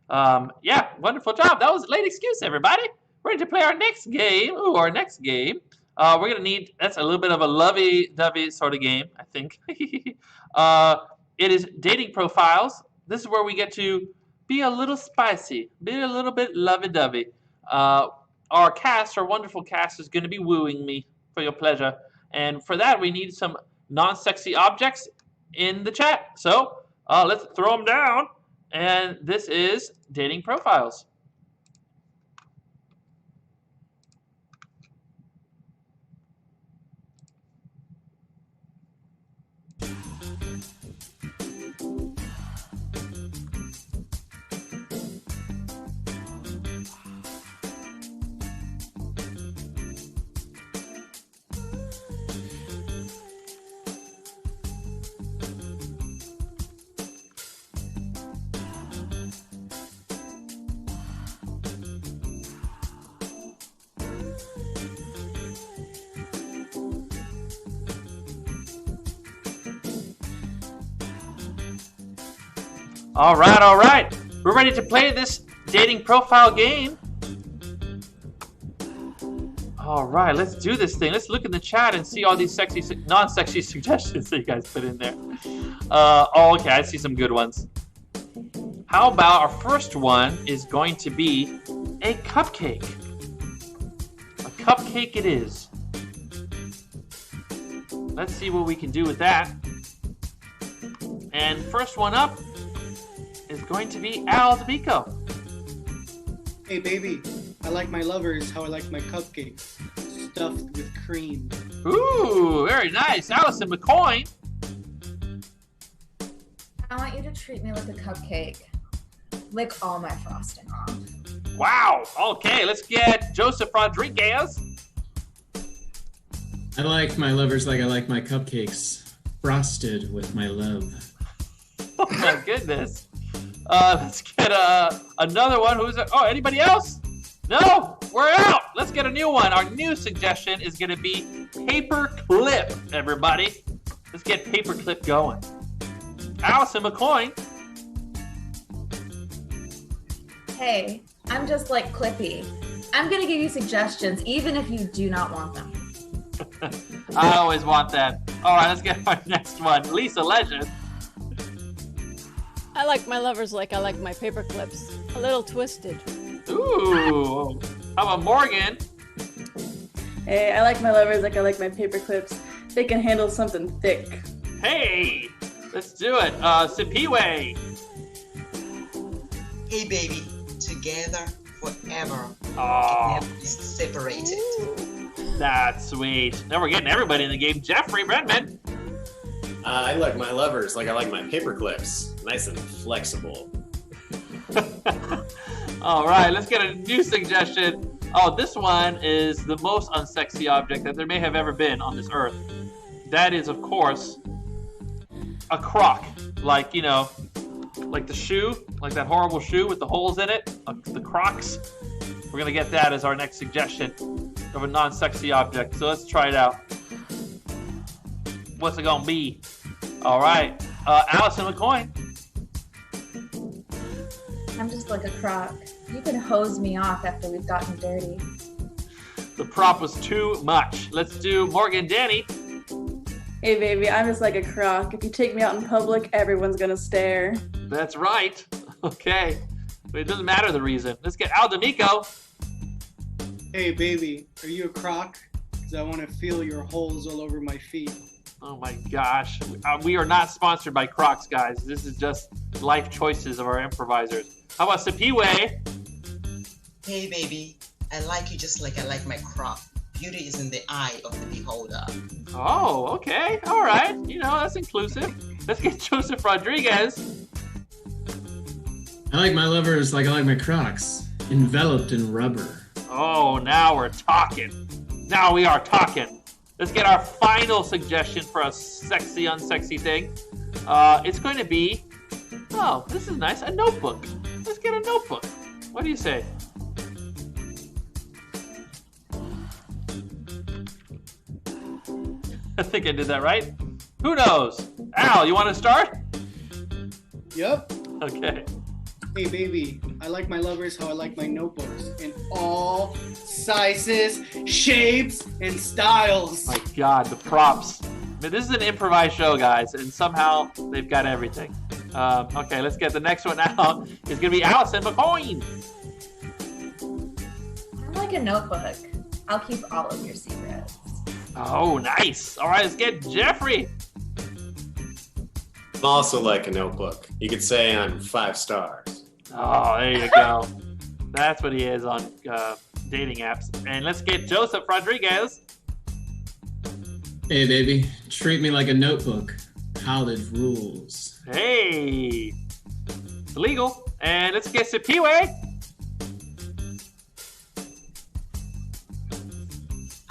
Yeah, wonderful job. That was Late Excuse, everybody. Ready to play our next game. Ooh, our next game. We're going to need, that's a little bit of a lovey-dovey sort of game, I think. It is dating profiles. This is where we get to be a little spicy, be a little bit lovey-dovey. Our wonderful cast, is going to be wooing me for your pleasure. And for that, we need some non-sexy objects in the chat. So let's throw them down. And this is dating profiles. All right. We're ready to play this dating profile game. All right, let's do this thing. Let's look in the chat and see all these sexy, non-sexy suggestions that you guys put in there. Okay, I see some good ones. How about our first one is going to be a cupcake. A cupcake it is. Let's see what we can do with that. And first one up is going to be Al D'Amico. Hey baby, I like my lovers how I like my cupcakes, stuffed with cream. Ooh, very nice. Allison McCoy. I want you to treat me like a cupcake. Lick all my frosting off. Wow. Okay, let's get Joseph Rodriguez. I like my lovers like I like my cupcakes, frosted with my love. Oh my goodness. Let's get another one. Who's it? Oh, anybody else? No, we're out. Let's get a new one. Our new suggestion is going to be paperclip, everybody. Let's get paperclip going. Allison McCoy. Hey, I'm just like Clippy. I'm gonna give you suggestions, even if you do not want them. I always want that. All right, let's get our next one. Lisa Legend. I like my lovers like I like my paper clips. A little twisted. Ooh. How about Morgan? Hey, I like my lovers like I like my paper clips. They can handle something thick. Hey, let's do it. Sipiwe. Hey, baby, together forever. Oh, Never be separated. that's sweet. Now we're getting everybody in the game. Jeffrey Redmond. I like my lovers like I like my paper clips. Nice and flexible. All right, let's get a new suggestion. Oh, this one is the most unsexy object that there may have ever been on this earth. That is, of course, a croc. Like, you know, like the shoe, like that horrible shoe with the holes in it, the Crocs. We're going to get that as our next suggestion of a non-sexy object. So let's try it out. What's it going to be? All right, Allison McCoy. I'm just like a croc. You can hose me off after we've gotten dirty. The prop was too much. Let's do Morgan Danny. Hey, baby, I'm just like a croc. If you take me out in public, everyone's gonna stare. That's right. Okay. But it doesn't matter the reason. Let's get Al D'Amico. Hey, baby, are you a croc? Because I want to feel your holes all over my feet. Oh my gosh. We are not sponsored by Crocs, guys. This is just life choices of our improvisers. How about Sipiwe? Hey, baby, I like you just like I like my crop. Beauty is in the eye of the beholder. Oh, okay. All right. You know, that's inclusive. Let's get Joseph Rodriguez. I like my lovers like I like my Crocs, enveloped in rubber. Oh, now we're talking. Now we are talking. Let's get our final suggestion for a sexy, unsexy thing. It's going to be, oh, this is nice, a notebook. Let's get a notebook. What do you say? I think I did that right. Who knows? Al, you want to start? Yep. Okay. Hey, baby, I like my lovers how I like my notebooks in all sizes, shapes, and styles. My God, the props. I mean, this is an improvised show, guys, and somehow they've got everything. Okay, let's get the next one out. It's going to be Allison McCoy. I'm like a notebook. I'll keep all of your secrets. Oh, nice. All right, let's get Jeffrey. I'm also like a notebook. You could say I'm 5 stars. Oh, there you go. That's what he is on dating apps. And let's get Joseph Rodriguez. Hey, baby, treat me like a notebook. College rules. Hey, it's legal. And let's get Sipiwe.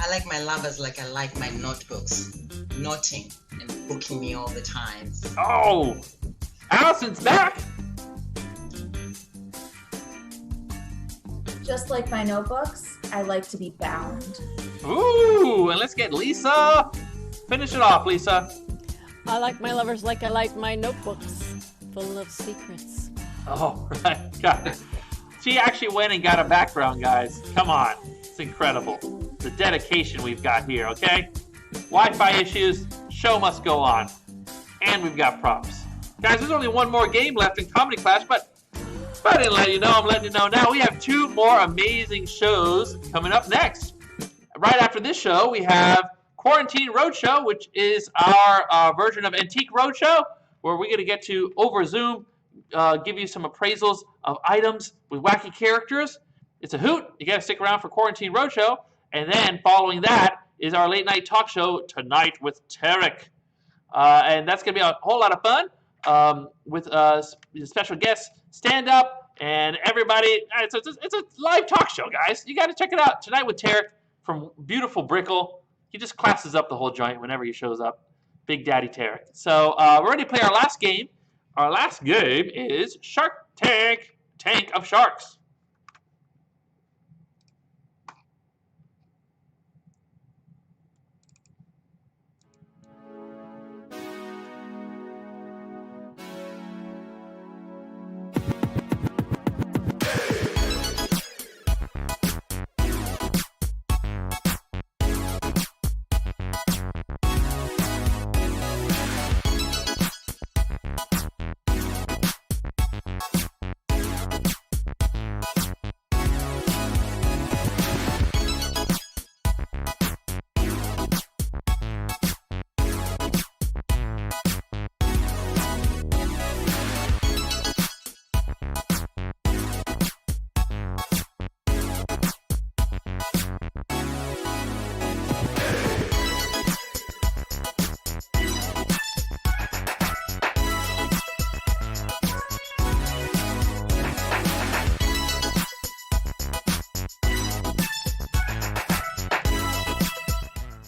I like my lovers like I like my notebooks. Noting and booking me all the time. Oh, Allison's back. Just like my notebooks, I like to be bound. Ooh, and let's get Lisa. Finish it off, Lisa. I like my lovers like I like my notebooks, full of secrets. Oh, right. Got it. She actually went and got a background, guys. Come on. It's incredible. The dedication we've got here, okay? Wi-Fi issues, show must go on. And we've got props. Guys, there's only one more game left in Comedy Clash, but if I didn't let you know, I'm letting you know now. We have 2 more amazing shows coming up next. Right after this show, we have Quarantine Roadshow, which is our version of Antique Roadshow, where we're going to get to, over Zoom, give you some appraisals of items with wacky characters. It's a hoot. You got to stick around for Quarantine Roadshow. And then following that is our late night talk show, Tonight with Tarek. And that's going to be a whole lot of fun with special guests, stand-up, and everybody. It's a live talk show, guys. You got to check it out. Tonight with Tarek from beautiful Brickell. He just classes up the whole joint whenever he shows up. Big Daddy Tarek. So we're ready to play our last game. Our last game is Shark tank of sharks.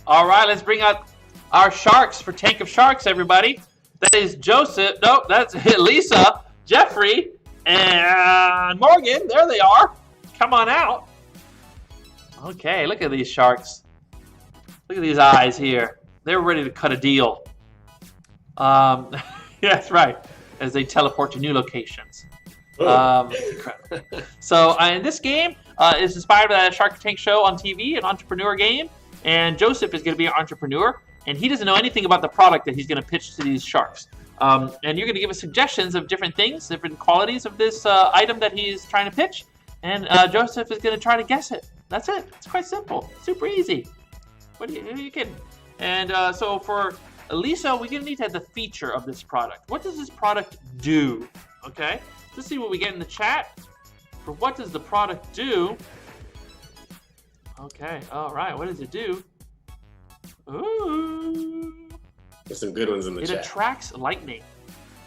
All right, let's bring out our sharks for Tank of Sharks, everybody. That is Joseph. Nope, that's Lisa, Jeffrey, and Morgan. There they are. Come on out. Okay, look at these sharks. Look at these eyes here. They're ready to cut a deal. Yeah, that's right. As they teleport to new locations. So in this game is inspired by the Shark Tank show on TV, an entrepreneur game. And Joseph is going to be an entrepreneur, and he doesn't know anything about the product that he's going to pitch to these sharks. And you're going to give us suggestions of different things, different qualities of this item that he's trying to pitch. And Joseph is going to try to guess it. That's it. It's quite simple. Super easy. Who are you kidding? And so for Lisa, we're going to need to have the feature of this product. What does this product do? Okay. Let's see what we get in the chat. For what does the product do? Okay, all right. What does it do? Ooh. There's some good ones in the chat. It attracts lightning.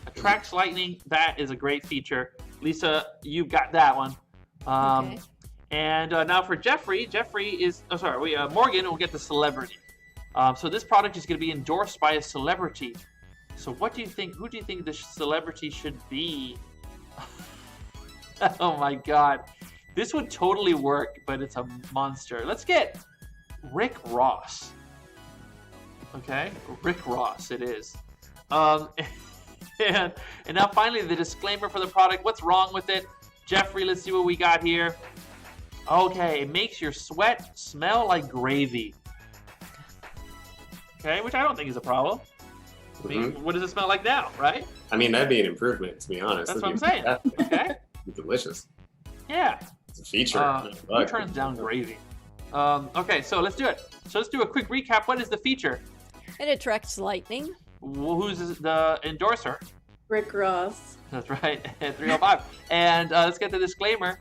Attracts lightning. That is a great feature. Lisa, you got that one. Okay. And now for Jeffrey. Jeffrey is, Morgan will get the celebrity. So this product is going to be endorsed by a celebrity. So what do you think? Who do you think the celebrity should be? Oh my God. This would totally work, but it's a monster. Let's get Rick Ross. Okay, Rick Ross it is. And now finally the disclaimer for the product. What's wrong with it? Jeffrey, let's see what we got here. Okay, it makes your sweat smell like gravy. Okay, which I don't think is a problem. I mean, what does it smell like now, right? I mean, that'd be an improvement, to be honest. That's what I'm saying. Okay. Delicious. Yeah. It's a feature. Who turns down gravy? Okay, so let's do it. So let's do a quick recap. What is the feature? It attracts lightning. Who's the endorser? Rick Ross. That's right, 305. And let's get the disclaimer.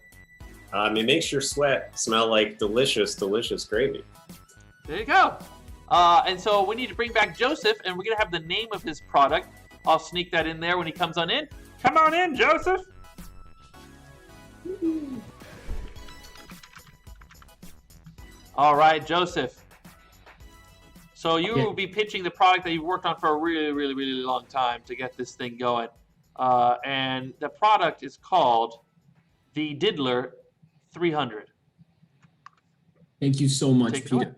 It makes your sweat smell like delicious, delicious gravy. There you go. And so we need to bring back Joseph, and we're going to have the name of his product. I'll sneak that in there when he comes on in. Come on in, Joseph. All right, Joseph. So you will be pitching the product that you've worked on for a really, really, really long time to get this thing going. And the product is called the Diddler 300. Thank you so much, Peter.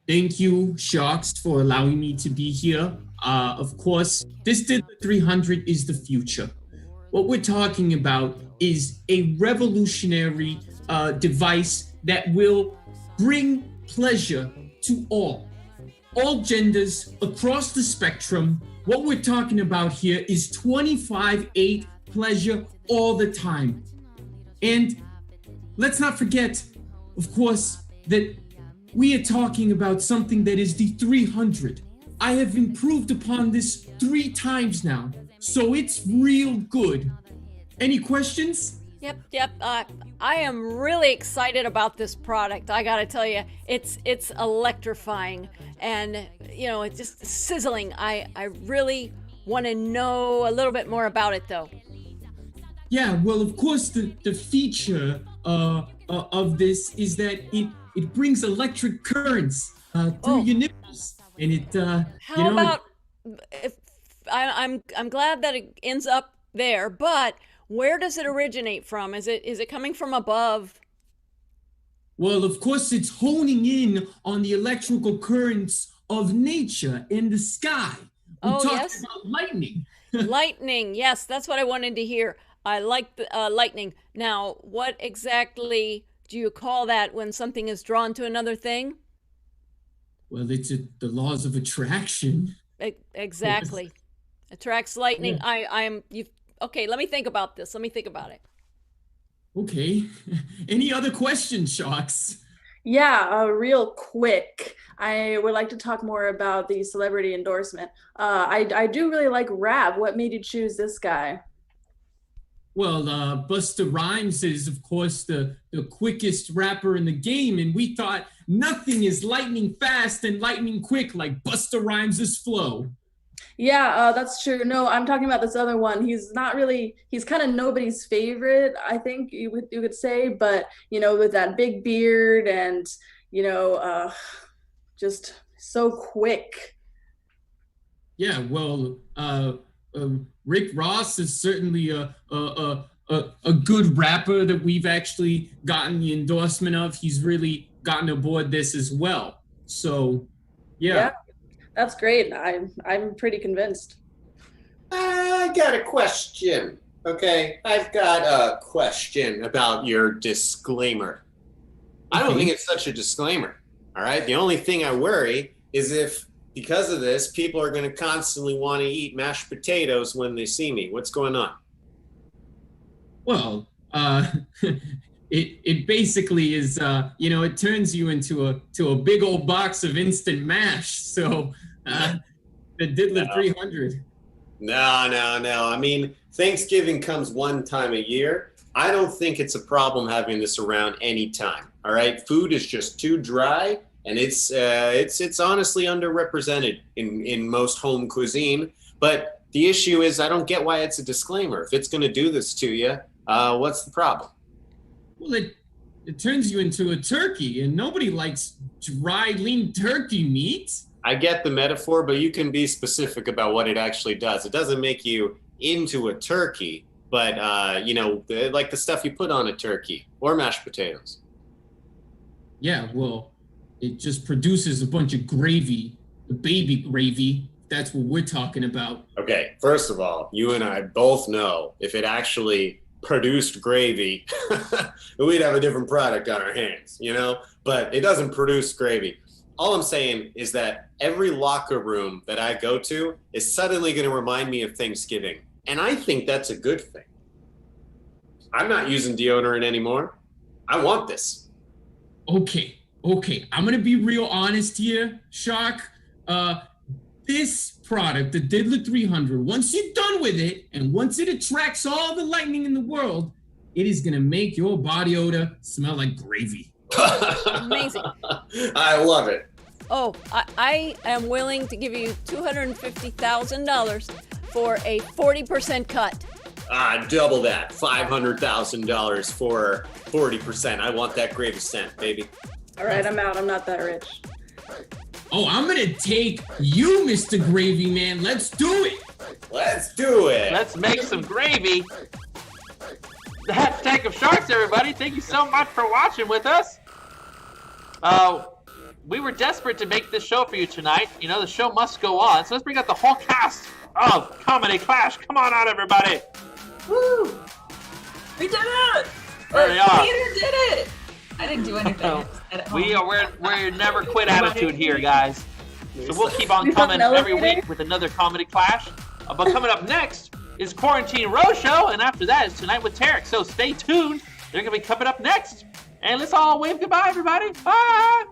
Thank you, Sharks, for allowing me to be here. Of course, this Diddler 300 is the future. What we're talking about is a revolutionary device that will bring pleasure to all genders across the spectrum. What we're talking about here is 25/8 pleasure all the time. And let's not forget, of course, that we are talking about something that is the 300. I have improved upon this 3 times now, so it's real good. Any questions? Yep. I am really excited about this product. I gotta tell you, it's electrifying, and it's just sizzling. I really want to know a little bit more about it, though. Yeah, well, of course, the feature of this is that it brings electric currents through your nipples, and it. How about if I'm glad that it ends up there, but Where does it originate from? Is it coming from above? Well, of course, it's honing in on the electrical currents of nature in the sky. We Oh, talked yes. about lightning. Lightning. Yes, that's what I wanted to hear. I like the lightning. Now, what exactly do you call that when something is drawn to another thing? Well, it's the laws of attraction. Exactly. Attracts lightning. Yeah. Okay, let me think about this. Let me think about it. Okay. Any other questions, Sharks? Yeah, real quick. I would like to talk more about the celebrity endorsement. I do really like rap. What made you choose this guy? Well, Busta Rhymes is, of course, the quickest rapper in the game, and we thought nothing is lightning fast and lightning quick like Busta Rhymes' flow. Yeah, that's true. No, I'm talking about this other one. He's kind of nobody's favorite, I think you could say, but with that big beard and just so quick. Yeah, well, Rick Ross is certainly a good rapper that we've actually gotten the endorsement of. He's really gotten aboard this as well. So, yeah. That's great. I'm pretty convinced. I got a question. Okay, I've got a question about your disclaimer. I don't think it's such a disclaimer. All right. The only thing I worry is if, because of this, people are going to constantly want to eat mashed potatoes when they see me. What's going on? Well, it basically is, it turns you into a big old box of instant mash. So the Diddler 300. No. I mean, Thanksgiving comes one time a year. I don't think it's a problem having this around any time. All right, food is just too dry, and it's honestly underrepresented in most home cuisine. But the issue is, I don't get why it's a disclaimer. If it's going to do this to you, what's the problem? Well, it turns you into a turkey, and nobody likes dry, lean turkey meat. I get the metaphor, but you can be specific about what it actually does. It doesn't make you into a turkey, but like the stuff you put on a turkey or mashed potatoes. Yeah, well, it just produces a bunch of gravy, the baby gravy. That's what we're talking about. Okay, first of all, you and I both know if it actually produced gravy, we'd have a different product on our hands, but it doesn't produce gravy. All I'm saying is that every locker room that I go to is suddenly going to remind me of Thanksgiving. And I think that's a good thing. I'm not using deodorant anymore. I want this. Okay. I'm going to be real honest here, Shark. This product, the Diddler 300, once you're done with it, and once it attracts all the lightning in the world, it is going to make your body odor smell like gravy. Amazing. I love it. Oh, I am willing to give you $250,000 for a 40% cut. Double that. $500,000 for 40%. I want that gravy cent, baby. All right, I'm out. I'm not that rich. Oh, I'm going to take you, Mr. Gravy Man. Let's do it. Let's do it. Let's make some gravy. That's Tank of Sharks, everybody. Thank you so much for watching with us. We were desperate to make this show for you tonight. The show must go on. So let's bring out the whole cast of Comedy Clash. Come on out, everybody. Woo! We did it! There they are. Peter did it! I didn't do anything. We're never quit attitude here, guys. So we'll keep on coming every week with another Comedy Clash. But coming up next is Quarantine Roadshow, and after that is Tonight with Tarek. So stay tuned. They're going to be coming up next. And let's all wave goodbye, everybody. Bye!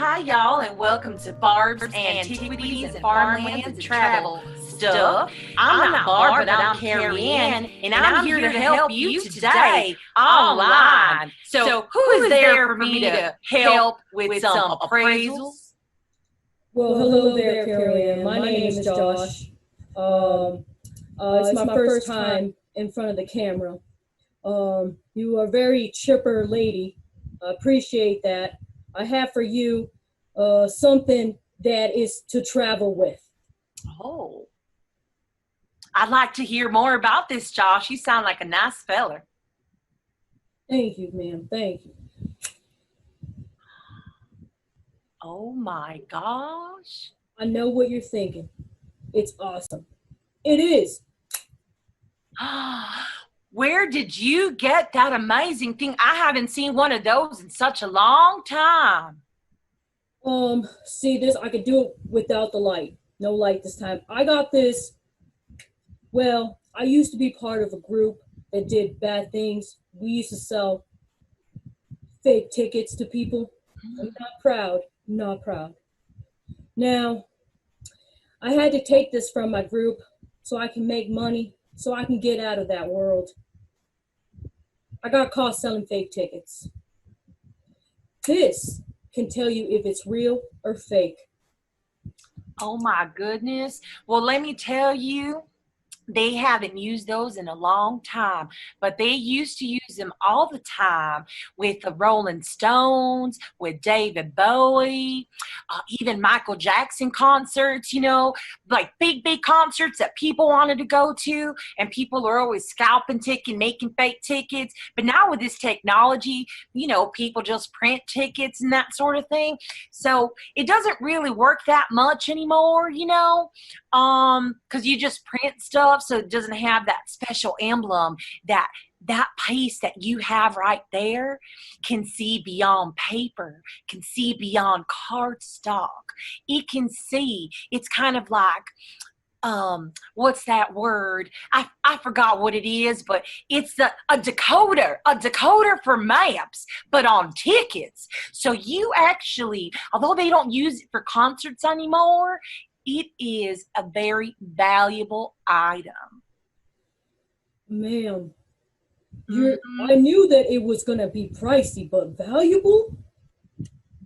Hi, y'all, and welcome to Barb's Antiquities and Farmlands and Travel Stuff. I'm not Barb, but I'm Carrie Ann, and I'm here to help you today online. So, who is there for me to help with some appraisals? Well, hello there, Carrie Ann. My name is Josh. It's my first time in front of the camera. You are a very chipper lady. I appreciate that. I have for you something that is to travel with. Oh. I'd like to hear more about this, Josh. You sound like a nice feller. Thank you, ma'am. Thank you. Oh my gosh. I know what you're thinking. It's awesome. It is. Where did you get that amazing thing? I haven't seen one of those in such a long time. See this? I could do it without the light. No light this time. I got this. Well, I used to be part of a group that did bad things. We used to sell fake tickets to people. I'm not proud. Not proud. Now, I had to take this from my group so I can make money, so I can get out of that world. I got caught selling fake tickets. This can tell you if it's real or fake. Oh my goodness. Well, let me tell you, they haven't used those in a long time, but they used to use them all the time with the Rolling Stones, with David Bowie, even Michael Jackson concerts, you know, like big concerts that people wanted to go to, and people are always scalping tickets, making fake tickets. But now with this technology, you know, people just print tickets and that sort of thing. So it doesn't really work that much anymore, you know, because you just print stuff, so it doesn't have that special emblem that piece that you have right there can see beyond paper, can see beyond cardstock. It can see, it's kind of like, what's that word? I forgot what it is, but it's a decoder for maps, but on tickets. So you actually, although they don't use it for concerts anymore, it is a very valuable item. Ma'am, I knew that it was gonna be pricey, but valuable?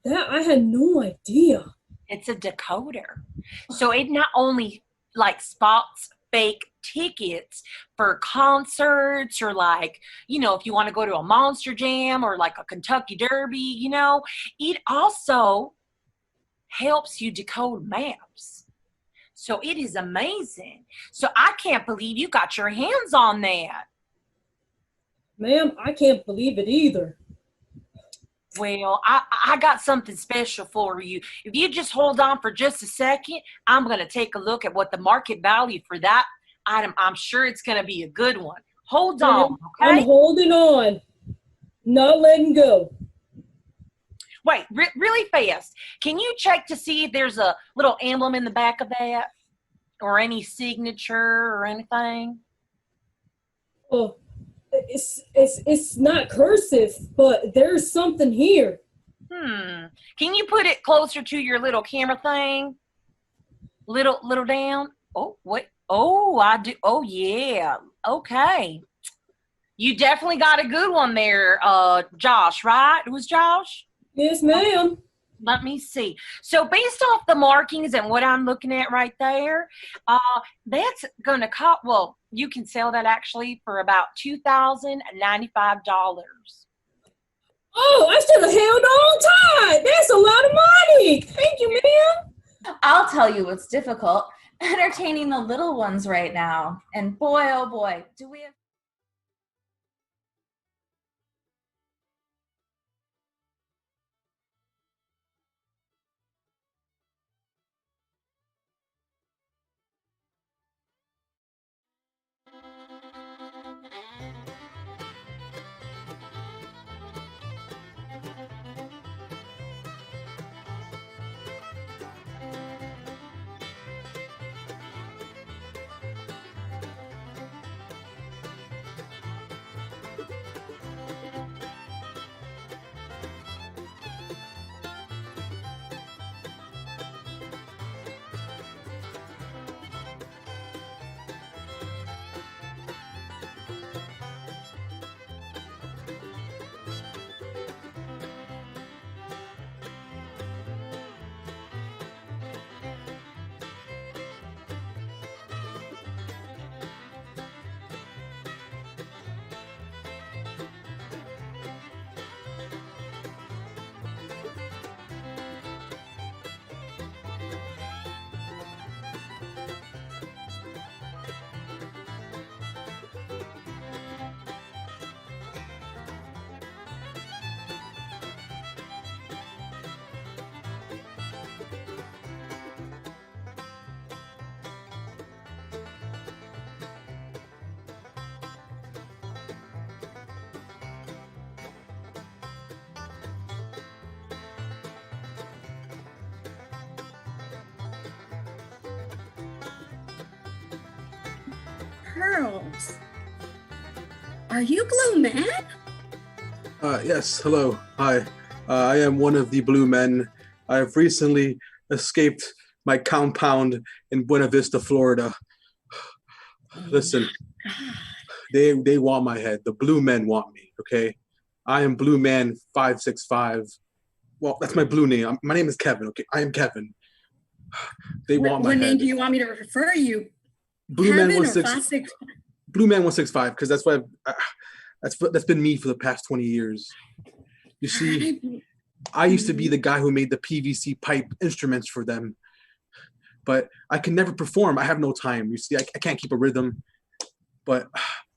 That I had no idea. It's a decoder. So it not only like spots fake tickets for concerts, or like, you know, if you want to go to a Monster Jam or like a Kentucky Derby, you know, it also helps you decode maps. So it is amazing. So I can't believe you got your hands on that. Ma'am, I can't believe it either. Well, I got something special for you. If you just hold on for just a second, I'm going to take a look at what the market value for that item. I'm sure it's going to be a good one. Hold on, okay? I'm holding on. Not letting go. Wait, really fast. Can you check to see if there's a little emblem in the back of that? Or any signature or anything? Oh, it's not cursive, but there's something here. Can you put it closer to your little camera thing? Little down? Oh, what? Oh, I do. Oh, yeah. Okay. You definitely got a good one there, Josh, right? It was Josh? Yes, ma'am. Let me see. So based off the markings and what I'm looking at right there, that's going to cost, well, you can sell that actually for about $2,095. Oh, I should have held on tight. That's a lot of money. Thank you, ma'am. I'll tell you what's difficult. Entertaining the little ones right now. And boy, oh boy, do we have... pearls. Are you Blue Man? Yes, hello. Hi. I am one of the Blue Men. I have recently escaped my compound in Buena Vista, Florida. Listen, they want my head. The Blue Men want me, okay? I am Blue Man 565. Well, that's my blue name. My name is Kevin, okay? I am Kevin. They want my What name head. do you want me to refer you? Blue Man Kevin or 16 Blue Man 165, because that's what that's been me for the past 20 years. You see, I used to be the guy who made the PVC pipe instruments for them, but I can never perform. I have no time. You see, I can't keep a rhythm, but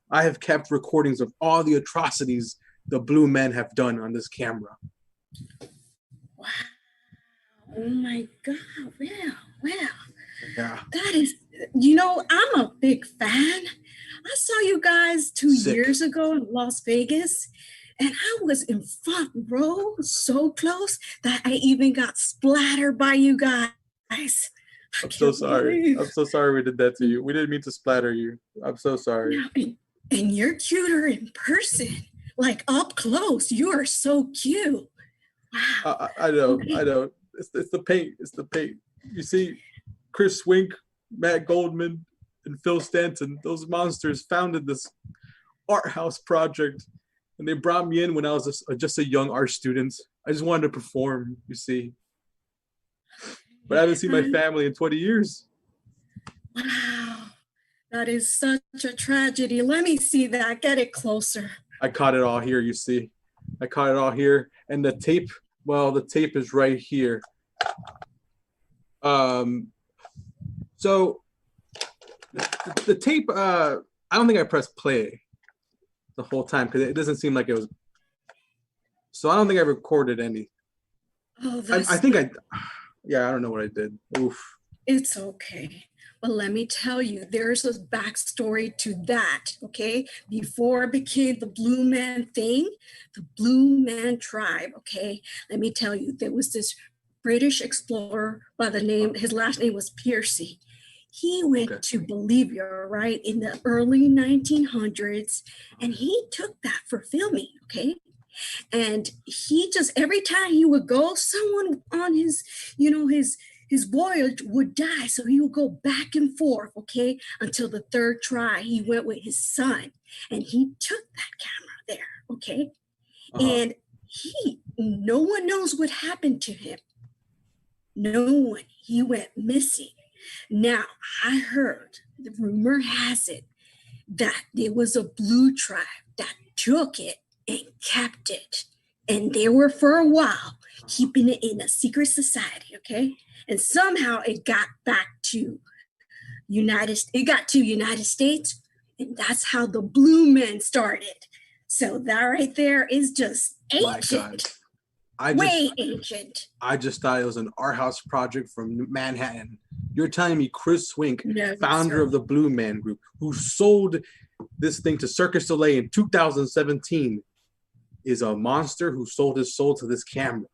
I have kept recordings of all the atrocities the Blue Men have done on this camera. Wow. Oh my God. Well. Yeah. That is, you know, I'm a big fan. I saw you guys 2 years ago in Las Vegas, and I was in front row, so close that I even got splattered by you guys. I'm so sorry. I'm so sorry we did that to you. We didn't mean to splatter you. I'm so sorry. And you're cuter in person, like up close. You are so cute. Wow. I know. It's the paint. It's the paint. You see, Chris Swink, Matt Goldman, and Phil Stanton, those monsters founded this art house project, and they brought me in when I was just a young art student. I just wanted to perform, you see. But I haven't seen my family in 20 years. Wow. That is such a tragedy. Let me see that. Get it closer. I caught it all here, you see. I caught it all here. And the tape, well, the tape is right here. So the tape, I don't think I pressed play the whole time because it doesn't seem like it was. So I don't think I recorded any. Oh, I think I don't know what I did. Oof. It's okay. But let me tell you, there's a backstory to that, okay? Before it became the Blue Man thing, the Blue Man tribe, okay? Let me tell you, there was this British explorer by the name, his last name was Piercy. He went to Bolivia, right, in the early 1900s, and he took that for filming, okay? And he just, every time he would go, someone on his, his voyage would die. So he would go back and forth, okay, until the third try, he went with his son, and he took that camera there, okay? And no one knows what happened to him. No one. He went missing. Now, I heard, the rumor has it, that there was a blue tribe that took it and kept it. And they were for a while keeping it in a secret society, okay? And somehow it got back to United States, and that's how the Blue Men started. So that right there is just ancient. Way ancient. I just thought it was an art house project from Manhattan. You're telling me Chris Swink, founder of the Blue Man Group, who sold this thing to Cirque du Soleil in 2017, is a monster who sold his soul to this camera?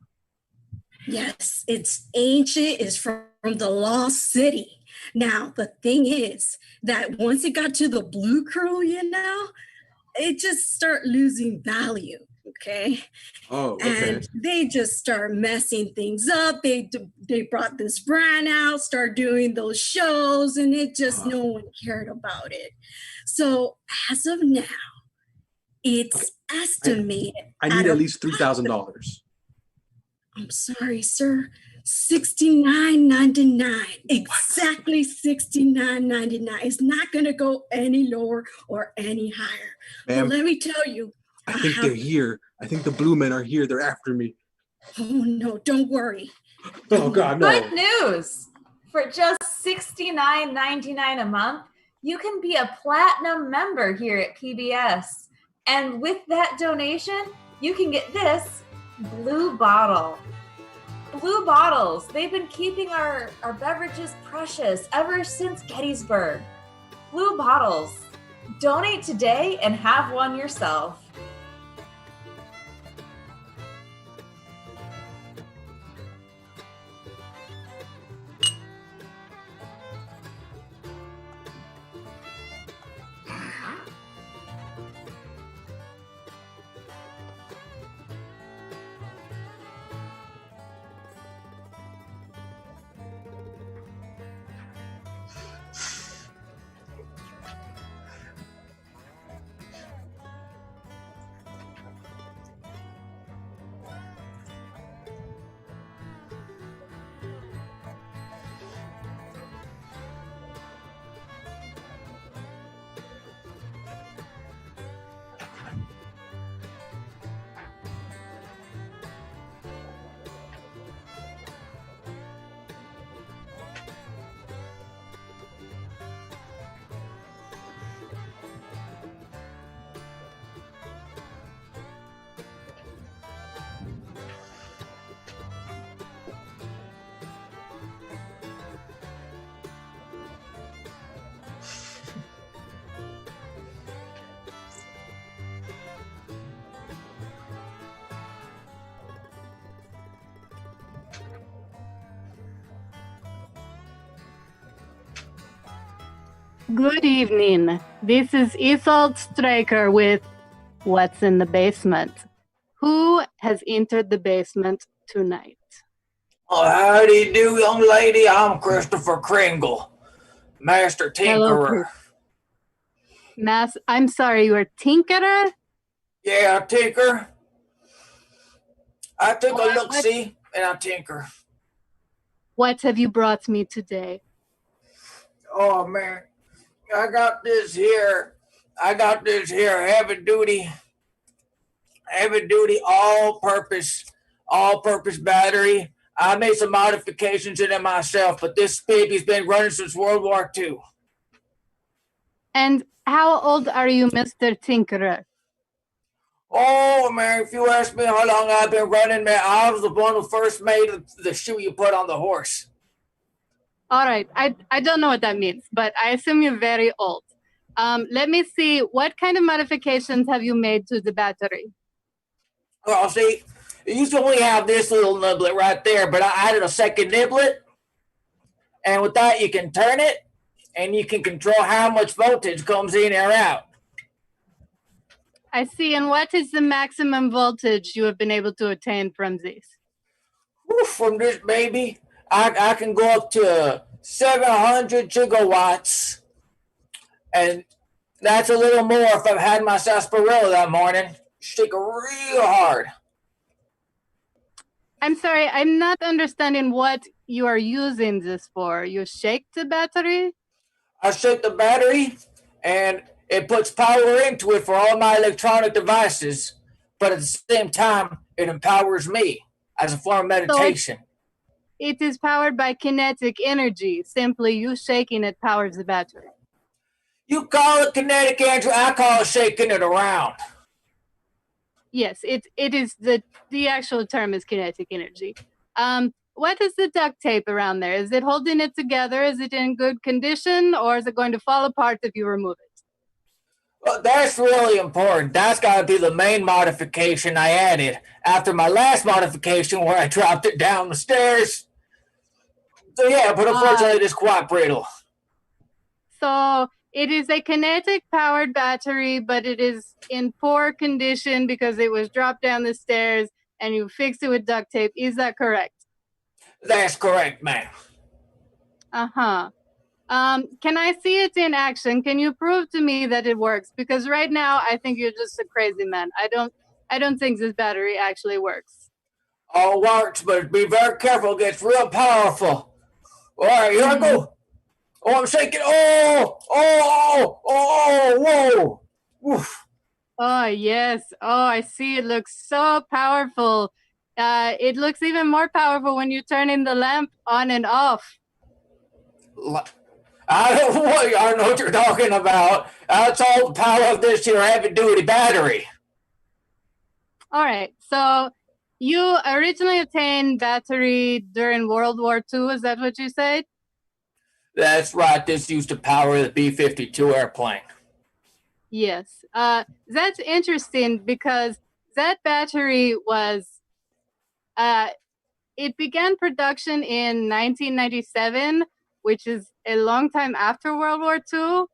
Yes, it's ancient. It's from the Lost City. Now, the thing is that once it got to the Blue Crew, it just start losing value. Okay. Oh, okay. And they just start messing things up. They brought this brand out, start doing those shows, and it just no one cared about it. So as of now, it's estimated. I need at least $3,000. I'm sorry, sir. $69.99. Exactly $69.99. It's not going to go any lower or any higher. But let me tell you. I think they're here. I think the Blue Men are here. They're after me. Oh, no, don't worry. Oh, God, no. Good news. For just $69.99 a month, you can be a platinum member here at PBS. And with that donation, you can get this blue bottle. Blue bottles, they've been keeping our beverages precious ever since Gettysburg. Blue bottles. Donate today and have one yourself. Good evening. This is Isolde Straker with What's in the Basement. Who has entered the basement tonight? Oh, how do you do, young lady? I'm Christopher Kringle, Master Tinkerer. Hello, I'm sorry, you are Tinkerer? Yeah, I tinker. I take a look-see, and I tinker. What have you brought me today? Oh, man. I got this here heavy-duty, all-purpose battery. I made some modifications in it myself, but this baby's been running since World War II. And how old are you, Mr. Tinkerer? Oh, man, if you ask me how long I've been running, man, I was the one who first made the shoe you put on the horse. All right, I don't know what that means, but I assume you're very old. Let me see, what kind of modifications have you made to the battery? Well, see, it used to only have this little niblet right there, but I added a second niblet, and with that you can turn it, and you can control how much voltage comes in or out. I see, and what is the maximum voltage you have been able to attain from this? From this baby, I can go up to 700 gigawatts, and that's a little more if I've had my sarsaparilla that morning. Shake it real hard. I'm sorry, I'm not understanding what you are using this for. You shake the battery? I shake the battery, and it puts power into it for all my electronic devices, but at the same time, it empowers me as a form of meditation. So it is powered by kinetic energy. Simply you shaking it powers the battery. You call it kinetic energy, I call it shaking it around. Yes, it is the actual term is kinetic energy. What is the duct tape around there? Is it holding it together? Is it in good condition, or is it going to fall apart if you remove it? Well, that's really important. That's got to be the main modification I added after my last modification where I dropped it down the stairs. So yeah, but unfortunately it is quite brittle. So it is a kinetic powered battery, but it is in poor condition because it was dropped down the stairs and you fixed it with duct tape. Is that correct? That's correct, ma'am. Uh-huh. Can I see it in action? Can you prove to me that it works? Because right now I think you're just a crazy man. I don't think this battery actually works. Oh, it works, but be very careful. It gets real powerful. All right, here I go. Oh, I'm shaking. Whoa. Oof. Oh, yes. Oh, I see. It looks so powerful. It looks even more powerful when you turn in the lamp on and off. I don't know what you're talking about. That's all the power of this here heavy-duty battery. All right. So you originally obtained battery during World War II. Is that what you said? That's right. This used to power the B-52 airplane. Yes. That's interesting because that battery was, it began production in 1997, which is a long time after World War II.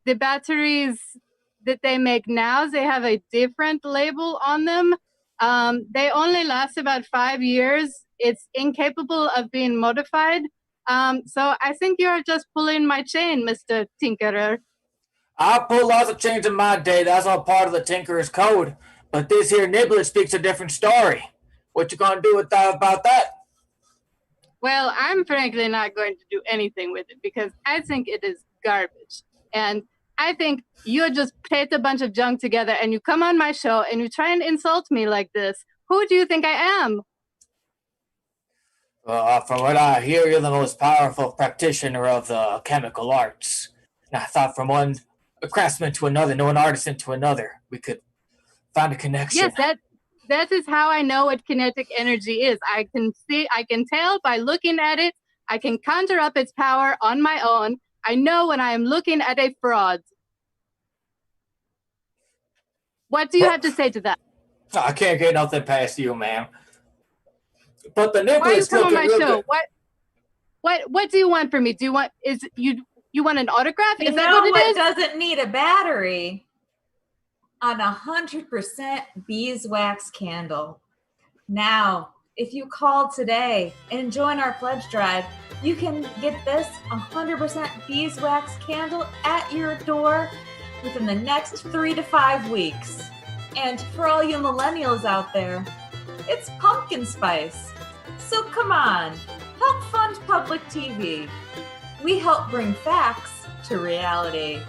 The batteries that they make now, they have a different label on them. They only last about 5 years. It's incapable of being modified. So I think you're just pulling my chain, Mr. Tinkerer. I pull lots of chains in my day. That's all part of the Tinkerer's code. But this here niblet speaks a different story. What you gonna do about that? Well, I'm frankly not going to do anything with it because I think it is garbage. And I think you just put a bunch of junk together and you come on my show and you try and insult me like this. Who do you think I am? From what I hear, you're the most powerful practitioner of the chemical arts. And I thought from one craftsman to another, one artisan to another, we could find a connection. Yes, that is how I know what kinetic energy is. I can tell by looking at it. I can conjure up its power on my own. I know when I am looking at a fraud. What do you have to say to that? I can't get nothing past you, ma'am. But the niblet's Why you come on looking my real show? good. What do you want from me? You want an autograph? You Is that know what it is? doesn't need a battery? An 100% beeswax candle. Now, if you call today and join our pledge drive, you can get this 100% beeswax candle at your door within the next 3 to 5 weeks. And for all you millennials out there, it's pumpkin spice. So come on, help fund public TV. We help bring facts to reality.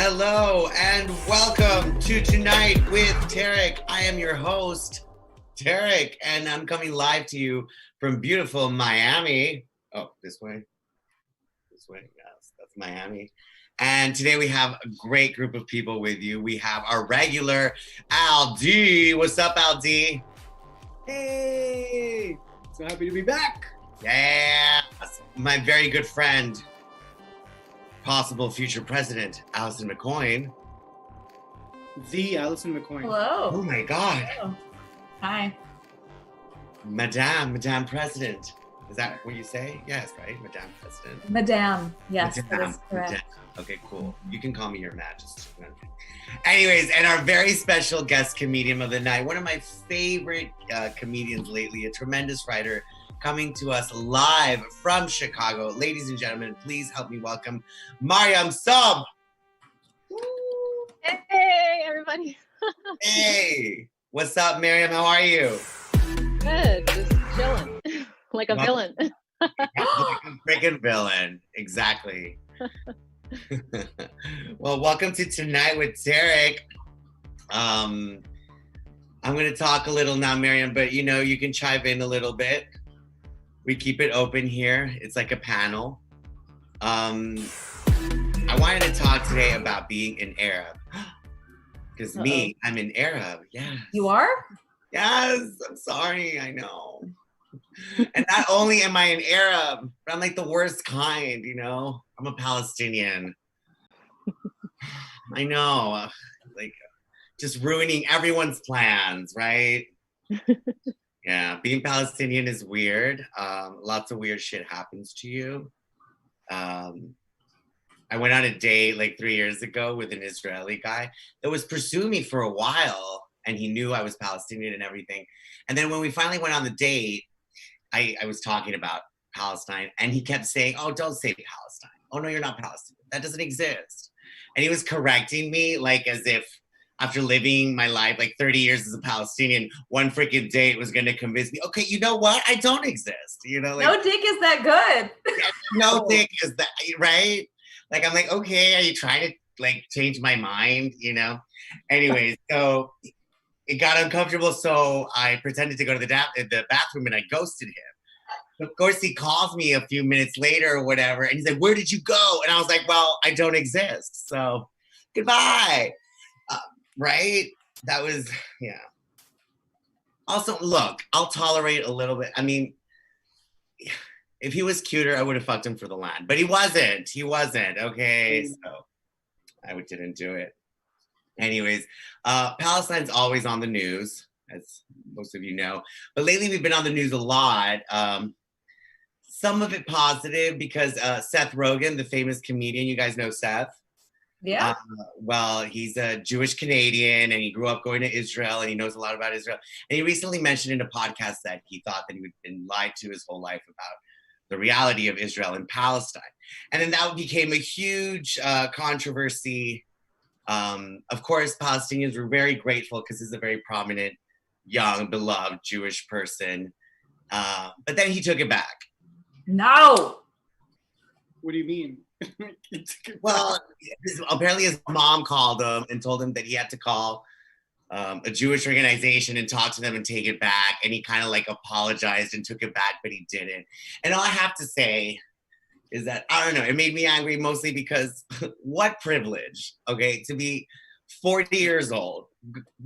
Hello and welcome to Tonight with Tarek. I am your host, Tarek, and I'm coming live to you from beautiful Miami. Oh, this way? This way, yes, that's Miami. And today we have a great group of people with you. We have our regular Al D. What's up, Al D? Hey, so happy to be back. Yes. my very good friend, possible future president, Allison McCoyne. The Allison McCoyne. Hello. Oh my God. Hello. Hi. Madame President. Is that what you say? Yes, right? Madame President. Madame. Yes, that Madame, is correct. Madame. Okay, cool. You can call me Your Majesty. Anyways, and our very special guest comedian of the night, one of my favorite comedians lately, a tremendous writer, coming to us live from Chicago. Ladies and gentlemen, please help me welcome Mariam Sub. Hey, everybody. Hey, what's up, Mariam? How are you? Good, just chilling, like a villain. Like a freaking villain, exactly. Well, welcome to Tonight with Tarek. I'm going to talk a little now, Mariam, but you can chime in a little bit. We keep it open here. It's like a panel. I wanted to talk today about being an Arab. Because me, I'm an Arab. Yeah. You are? Yes. I'm sorry. I know. And not only am I an Arab, but I'm like the worst kind, I'm a Palestinian. I know. Like, just ruining everyone's plans, right? Yeah. Being Palestinian is weird. Lots of weird shit happens to you. I went on a date like 3 years ago with an Israeli guy that was pursuing me for a while, and he knew I was Palestinian and everything. And then when we finally went on the date, I was talking about Palestine, and he kept saying, "Oh, don't say Palestine. Oh, no, you're not Palestinian. That doesn't exist." And he was correcting me like as if after living my life like 30 years as a Palestinian, one freaking date was going to convince me, okay, you know what? I don't exist. Like, no dick is that good. No dick is that, right? Like, I'm like, okay, are you trying to like change my mind, Anyways, so it got uncomfortable, so I pretended to go to the bathroom and I ghosted him. Of course, he calls me a few minutes later or whatever, and he's like, "Where did you go?" And I was like, "Well, I don't exist, so goodbye." Right? That was, yeah. Also, look, I'll tolerate a little bit. I mean, if he was cuter, I would have fucked him for the land, but he wasn't. He wasn't. Okay, so I didn't do it. Anyways, Palestine's always on the news, as most of you know. But lately we've been on the news a lot. Some of it positive because Seth Rogen, the famous comedian, you guys know Seth? Yeah. Well, he's a Jewish Canadian and he grew up going to Israel and he knows a lot about Israel. And he recently mentioned in a podcast that he thought that he had been lied to his whole life about the reality of Israel and Palestine. And then that became a huge controversy. Of course, Palestinians were very grateful because he's a very prominent, young, beloved Jewish person. But then he took it back. No. What do you mean? Well, apparently his mom called him and told him that he had to call a Jewish organization and talk to them and take it back. And he kind of like apologized and took it back, but he didn't. And all I have to say is that, I don't know, it made me angry mostly because what privilege, okay, to be 40 years old,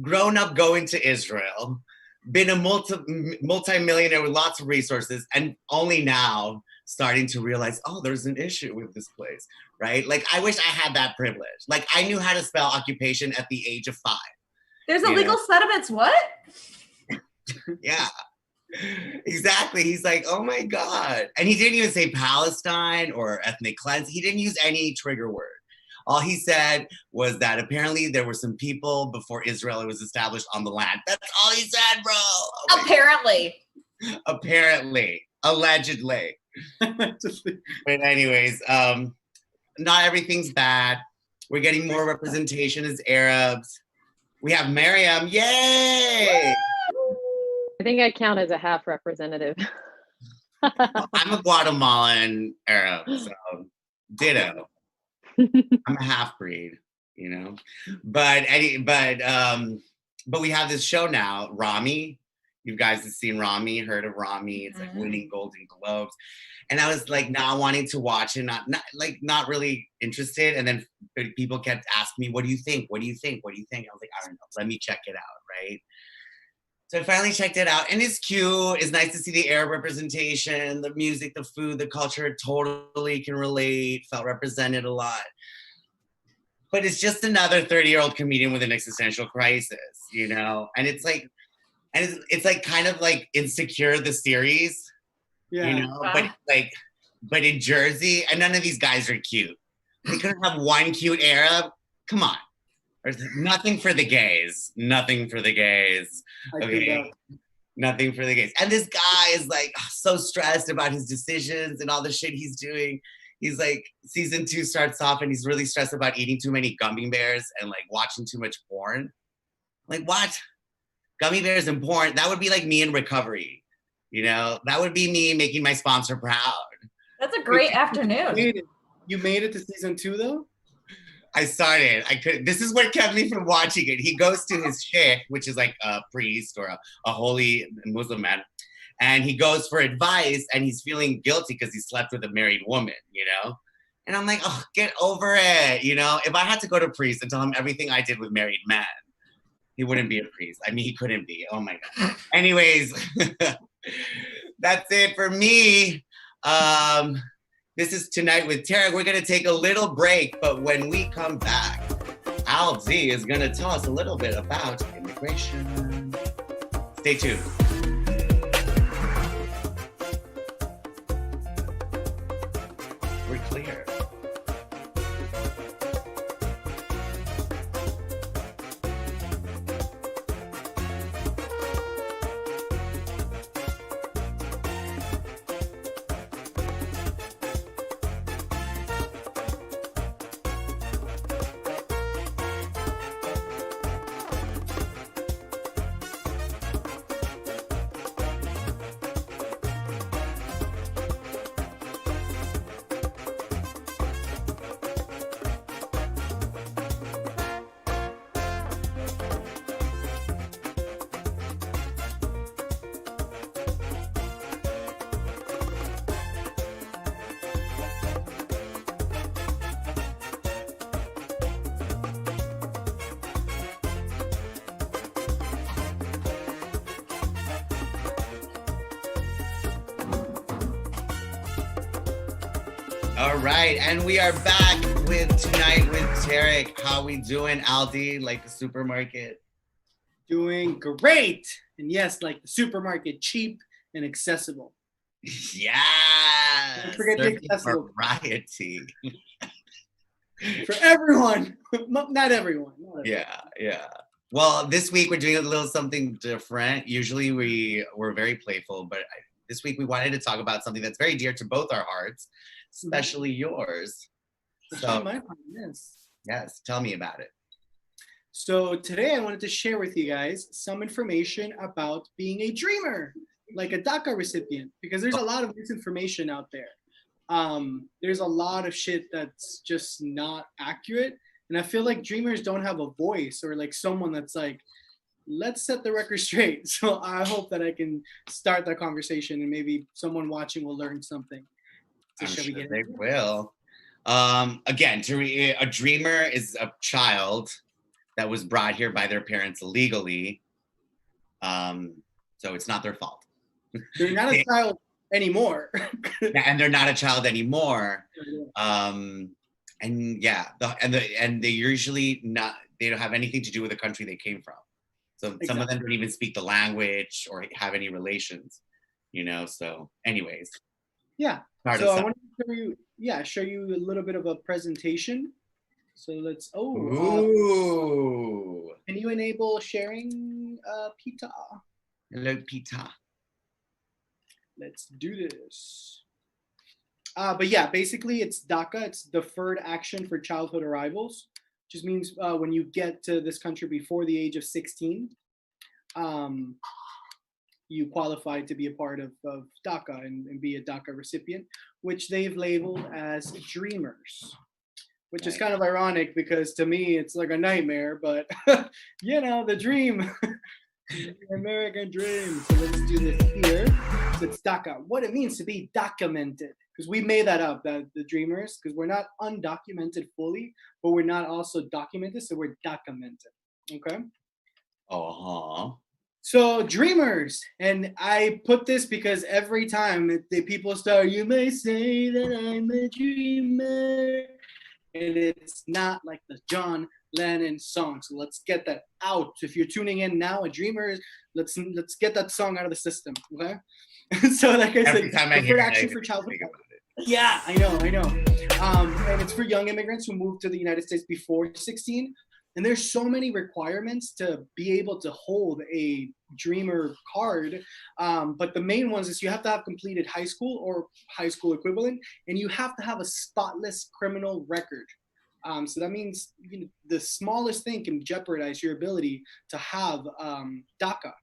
grown up going to Israel, been a multi-millionaire with lots of resources, and only now starting to realize, oh, there's an issue with this place, right? Like, I wish I had that privilege. Like, I knew how to spell occupation at the age of 5. There's illegal settlements, what? Yeah, exactly. He's like, oh my God. And he didn't even say Palestine or ethnic cleanse. He didn't use any trigger word. All he said was that apparently there were some people before Israel was established on the land. That's all he said, bro. Oh Apparently. Apparently. Allegedly. But anyways, not everything's bad. We're getting more representation as Arabs. We have Mariam. Yay! I think I count as a half representative. I'm a Guatemalan Arab, so ditto. I'm a half breed, But we have this show now, Rami. You guys have seen Rami, heard of Rami. It's like winning Golden Globes. And I was like not wanting to watch it, not really interested. And then people kept asking me, what do you think? What do you think? What do you think? I was like, I don't know. Let me check it out, right? So I finally checked it out, and it's cute. It's nice to see the Arab representation, the music, the food, the culture. Totally can relate. Felt represented a lot. But it's just another 30-year-old comedian with an existential crisis, you know? And it's like, it's like kind of like Insecure, the series, Yeah. you know? But in Jersey, and none of these guys are cute. They couldn't have one cute Arab. Come on. There's nothing for the gays. Nothing for the gays. Okay. Nothing for the gays. And this guy is like so stressed about his decisions and all the shit he's doing. He's like, season 2 starts off and he's really stressed about eating too many gummy bears and like watching too much porn. Like, what? Gummy bears and porn? That would be like me in recovery. You know, that would be me making my sponsor proud. That's a great afternoon. You made it to season 2 though? I started. I could. This is what kept me from watching it. He goes to his sheikh, which is like a priest or a holy Muslim man, and he goes for advice, and he's feeling guilty because he slept with a married woman, you know? And I'm like, oh, get over it, you know? If I had to go to a priest and tell him everything I did with married men, he wouldn't be a priest. I mean, he couldn't be. Oh my God. Anyways, that's it for me. This is Tonight with Tarek. We're gonna take a little break, but when we come back, Al Z is gonna tell us a little bit about immigration. Stay tuned. We're clear. All right, and we are back with Tonight with Tarek. How we doing, Aldi? Like the supermarket? Doing great. And yes, like the supermarket, cheap and accessible. Yeah. Don't forget the accessible. Variety. For everyone. Not everyone. Yeah. Well, this week we're doing a little something different. Usually we're very playful, but this week we wanted to talk about something that's very dear to both our hearts, especially yours. So, my heart, yes. Yes, tell me about it. So today I wanted to share with you guys some information about being a dreamer, like a DACA recipient, because there's a lot of misinformation out there. There's a lot of shit that's just not accurate. And I feel like dreamers don't have a voice or like someone that's like, let's set the record straight. So I hope that I can start that conversation and maybe someone watching will learn something. So I'm shall we sure get they into it? will. Again, a dreamer is a child that was brought here by their parents illegally. So it's not their fault. They're not a child anymore. And they're not a child anymore. And yeah, and they usually not, they don't have anything to do with the country they came from. So some of them don't even speak the language or have any relations, you know? So anyways. Yeah. So I want to show you a little bit of a presentation. So let's, Ooh. Can you enable sharing, Pita? Hello, Pita. Let's do this. But yeah, basically it's DACA. It's Deferred Action for Childhood Arrivals. Just means when you get to this country before the age of 16, you qualify to be a part of DACA and be a DACA recipient, which they've labeled as dreamers, which is kind of ironic because to me it's like a nightmare, but you know, the dream, the American dream. So let's do this here. So it's DACA, what it means to be documented. Because we made that up, the dreamers, because we're not undocumented fully, but we're not also documented, so we're documented, okay? So dreamers, and I put this because every time the people start, you may say that I'm a dreamer, and it's not like the John Lennon song. So let's get that out. If you're tuning in now, a dreamer, let's get that song out of the system, okay? So like I Every said, time I hear preferred it, action I for childhood. think about it. Yeah, I know. And it's for young immigrants who moved to the United States before 16. And there's so many requirements to be able to hold a Dreamer card. But the main ones is you have to have completed high school or high school equivalent, and you have to have a spotless criminal record. So that means the smallest thing can jeopardize your ability to have DACA,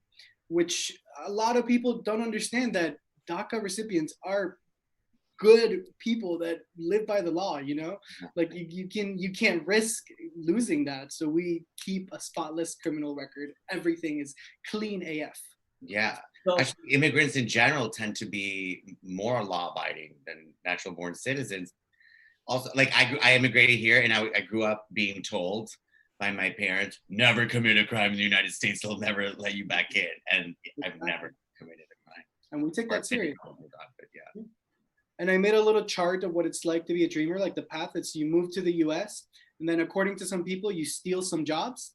which a lot of people don't understand, that DACA recipients are good people that live by the law, like you can't risk losing that. So we keep a spotless criminal record. Everything is clean AF. Yeah. So, actually, immigrants in general tend to be more law-abiding than natural born citizens. Also, like I immigrated here, and I grew up being told by my parents, never commit a crime in the United States, they'll never let you back in. And I've never committed a crime. And we take that serious. Oh my God, but yeah. And I made a little chart of what it's like to be a dreamer, like the path. It's you move to the US, and then according to some people, you steal some jobs.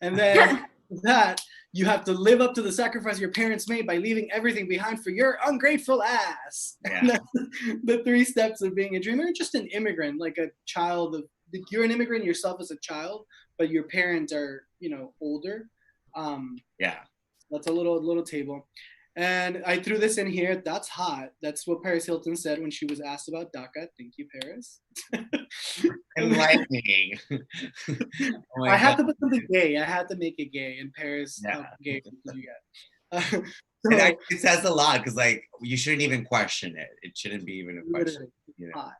And then that you have to live up to the sacrifice your parents made by leaving everything behind for your ungrateful ass. Yeah. The 3 steps of being a dreamer. Just an immigrant, like a child of, you're an immigrant yourself as a child, but your parents are, older. Yeah. That's a little table. And I threw this in here. That's hot. That's what Paris Hilton said when she was asked about DACA. Thank you, Paris. Enlightening. Oh I had to put something gay. I had to make it gay. And Paris, yeah. Gay you get. It says a lot, because like you shouldn't even question it. It shouldn't be even a question. Hot.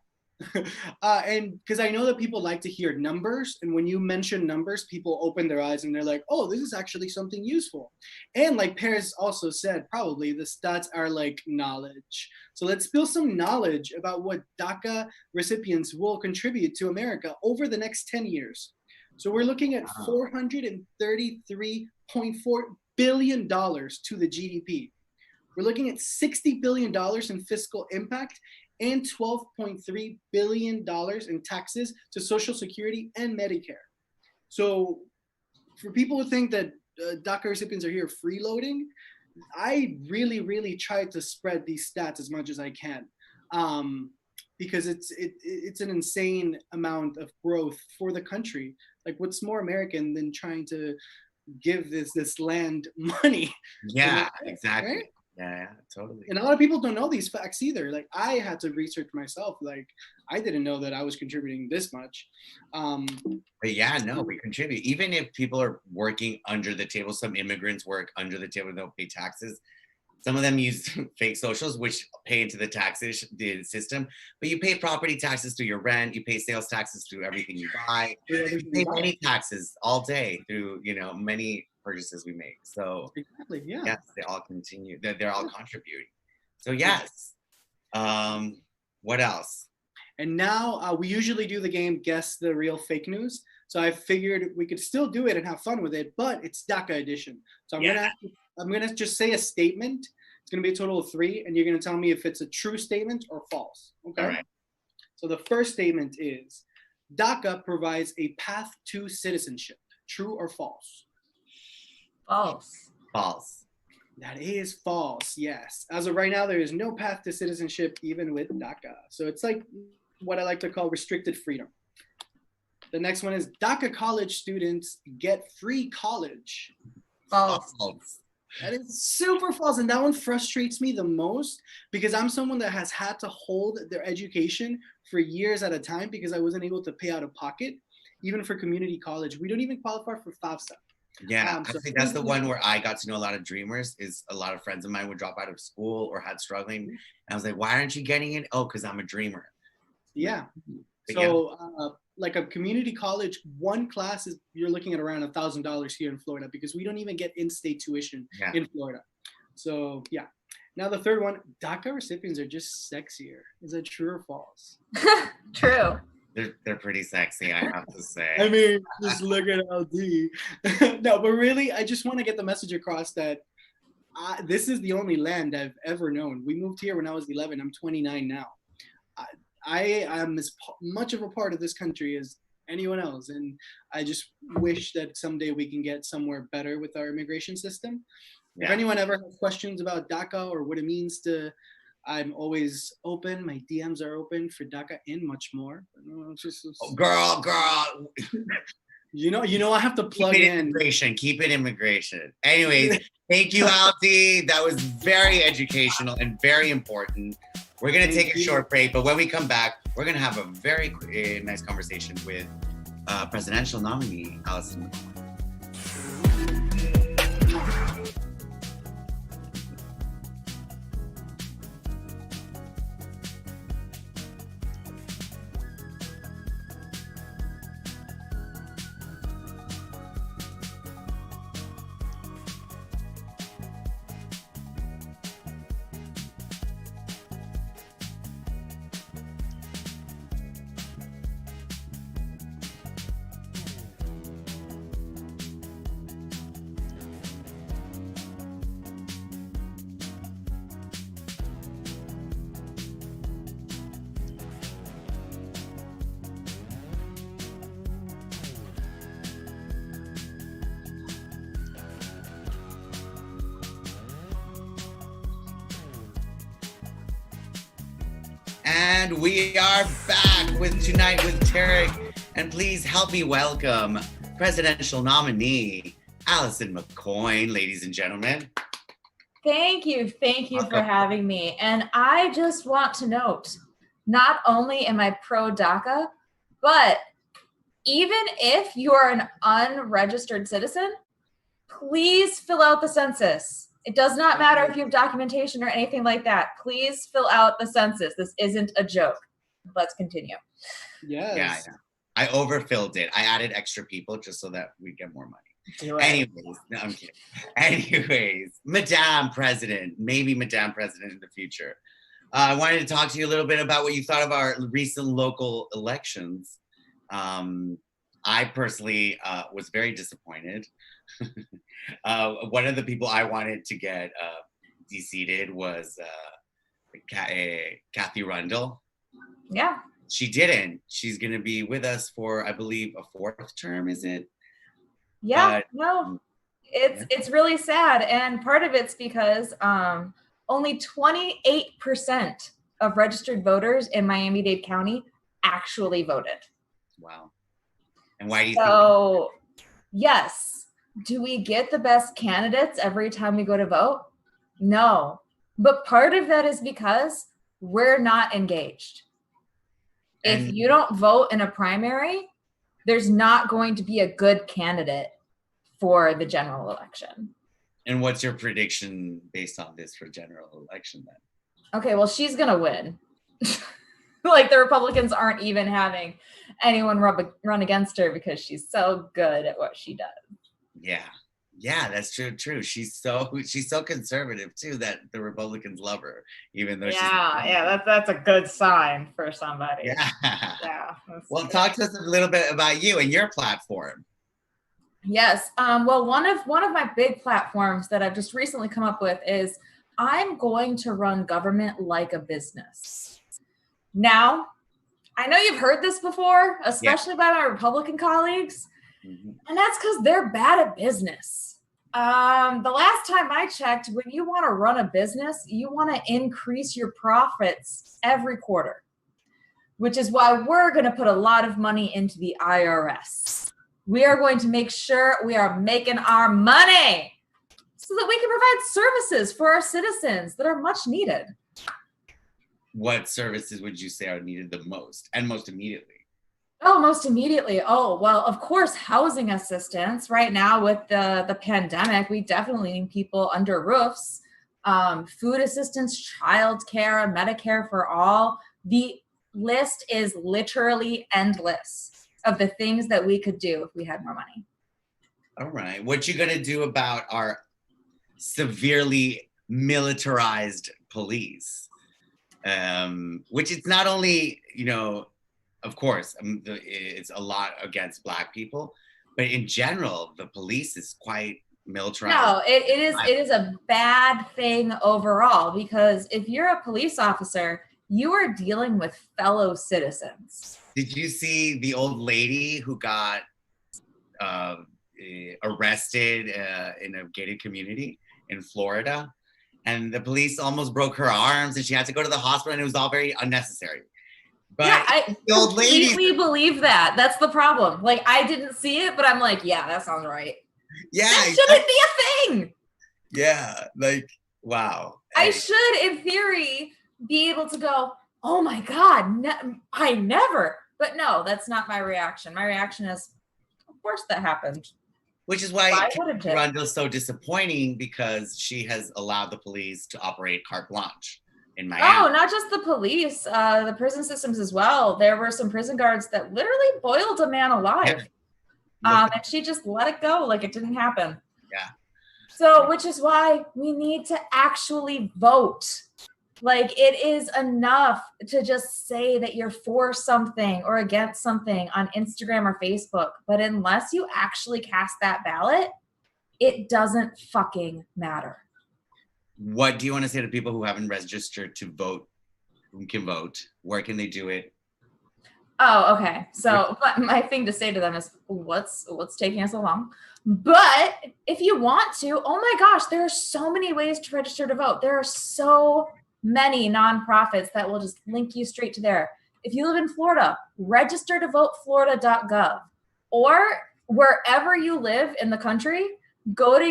And because I know that people like to hear numbers, and when you mention numbers, people open their eyes and they're like, oh, this is actually something useful. And like Paris also said, probably the stats are like knowledge. So let's build some knowledge about what DACA recipients will contribute to America over the next 10 years. So we're looking at $433.4 billion to the GDP. We're looking at $60 billion in fiscal impact and $12.3 billion in taxes to Social Security and Medicare. So for people who think that DACA recipients are here freeloading, I really, really try to spread these stats as much as I can, because it's an insane amount of growth for the country. Like, what's more American than trying to give this land money? Yeah, exactly. Right? Yeah, totally. And a lot of people don't know these facts either. Like, I had to research myself. Like, I didn't know that I was contributing this much. But yeah, no, we contribute. Even if people are working under the table, some immigrants work under the table and don't pay taxes. Some of them use fake socials, which pay into the the system. But you pay property taxes through your rent. You pay sales taxes through everything you buy. You pay many taxes all day through, many purchases we make. So exactly, yeah. Yes, they all continue. They're all contributing. So yes. What else? And now we usually do the game Guess the Real Fake News. So I figured we could still do it and have fun with it, but it's DACA edition. So I'm gonna just say a statement. It's gonna be a total of 3, and you're gonna tell me if it's a true statement or false. Okay. All right. So the first statement is DACA provides a path to citizenship. True or false? False. False. That is false, yes. As of right now, there is no path to citizenship even with DACA. So it's like what I like to call restricted freedom. The next one is DACA college students get free college. False. False. That is super false. And that one frustrates me the most because I'm someone that has had to hold their education for years at a time because I wasn't able to pay out of pocket, even for community college. We don't even qualify for FAFSA. Yeah, I think that's the one where I got to know a lot of dreamers. Is a lot of friends of mine would drop out of school or had struggling. And I was like, why aren't you getting it? Oh, because I'm a dreamer. Yeah. But so like a community college, one class is you're looking at around $1,000 here in Florida because we don't even get in-state tuition in Florida. So yeah. Now the third one, DACA recipients are just sexier. Is that true or false? True. They're pretty sexy, I have to say. I mean, just look at LD. No, but really, I just want to get the message across that this is the only land I've ever known. We moved here when I was 11. I'm 29 now. I am as much of a part of this country as anyone else, and I just wish that someday we can get somewhere better with our immigration system. If anyone ever has questions about DACA or what it means to, I'm always open. My DMs are open for DACA and much more. Girl. You know, I have to plug in. Keep it immigration. Anyways, thank you, Aldi. That was very educational and very important. We're going to take a short break, but when we come back, we're going to have a very nice conversation with presidential nominee, Allison. And we are back with Tonight with Tarek. And please help me welcome presidential nominee, Allison McCoy, ladies and gentlemen. Thank you for having me. And I just want to note, not only am I pro DACA, but even if you are an unregistered citizen, please fill out the census. It does not matter if you have documentation or anything like that. Please fill out the census. This isn't a joke. Let's continue. Yes. Yeah, I overfilled it. I added extra people just so that we get more money. Anyways, no, I'm kidding. Anyways, Madame President, maybe Madame President in the future. I wanted to talk to you a little bit about what you thought of our recent local elections. I personally was very disappointed. One of the people I wanted to get de-seated was Kathy Rundle. Yeah. She didn't. She's going to be with us for, I believe, a fourth term, is it? Yeah, no, it's really sad. And part of it's because only 28% of registered voters in Miami-Dade County actually voted. Wow. And why do you think? So, yes. Do we get the best candidates every time we go to vote? No. But part of that is because we're not engaged. If you don't vote in a primary, there's not going to be a good candidate for the general election. And what's your prediction based on this for general election then? Okay, well, she's going to win. Like the Republicans aren't even having anyone run against her because she's so good at what she does. Yeah, that's true. She's so conservative too that the Republicans love her, even though that's a good sign for somebody. Yeah. Well, talk to us a little bit about you and your platform. Yes. Well, one of my big platforms that I've just recently come up with is I'm going to run government like a business. Now, I know you've heard this before, especially by my Republican colleagues, and that's because they're bad at business. The last time I checked, when you want to run a business, you want to increase your profits every quarter, which is why we're going to put a lot of money into the IRS. We are going to make sure we are making our money so that we can provide services for our citizens that are much needed. What services would you say are needed the most and most immediately? Oh, most immediately. Oh, well, of course, housing assistance. Right now with the pandemic, we definitely need people under roofs. Food assistance, childcare, Medicare for all. The list is literally endless of the things that we could do if we had more money. All right. What you going to do about our severely militarized police? Which is not only, of course, it's a lot against Black people, but in general, the police is quite militarized. No, it is a bad thing overall, because if you're a police officer, you are dealing with fellow citizens. Did you see the old lady who got arrested in a gated community in Florida? And the police almost broke her arms and she had to go to the hospital, and it was all very unnecessary. But yeah, I the old lady completely believe that. That's the problem. Like, I didn't see it, but I'm like, yeah, that sounds right. Yeah. That shouldn't be a thing. Yeah, like, wow. I should, in theory, be able to go, oh my God, I never. But no, that's not my reaction. My reaction is, of course that happened. Which is why wouldn't it? Rundle's so disappointing, because she has allowed the police to operate carte blanche in Miami. Oh, not just the police, the prison systems as well. There were some prison guards that literally boiled a man alive. And she just let it go like it didn't happen. Yeah. So, which is why we need to actually vote. Like, it is enough to just say that you're for something or against something on Instagram or Facebook. But unless you actually cast that ballot, it doesn't fucking matter. What do you want to say to people who haven't registered to vote, who can vote? Where can they do it? Oh, okay. So my thing to say to them is, what's taking us so long? But if you want to, oh my gosh, there are so many ways to register to vote. There are so many nonprofits that will just link you straight to there. If you live in Florida, register to vote florida.gov. Or wherever you live in the country, go to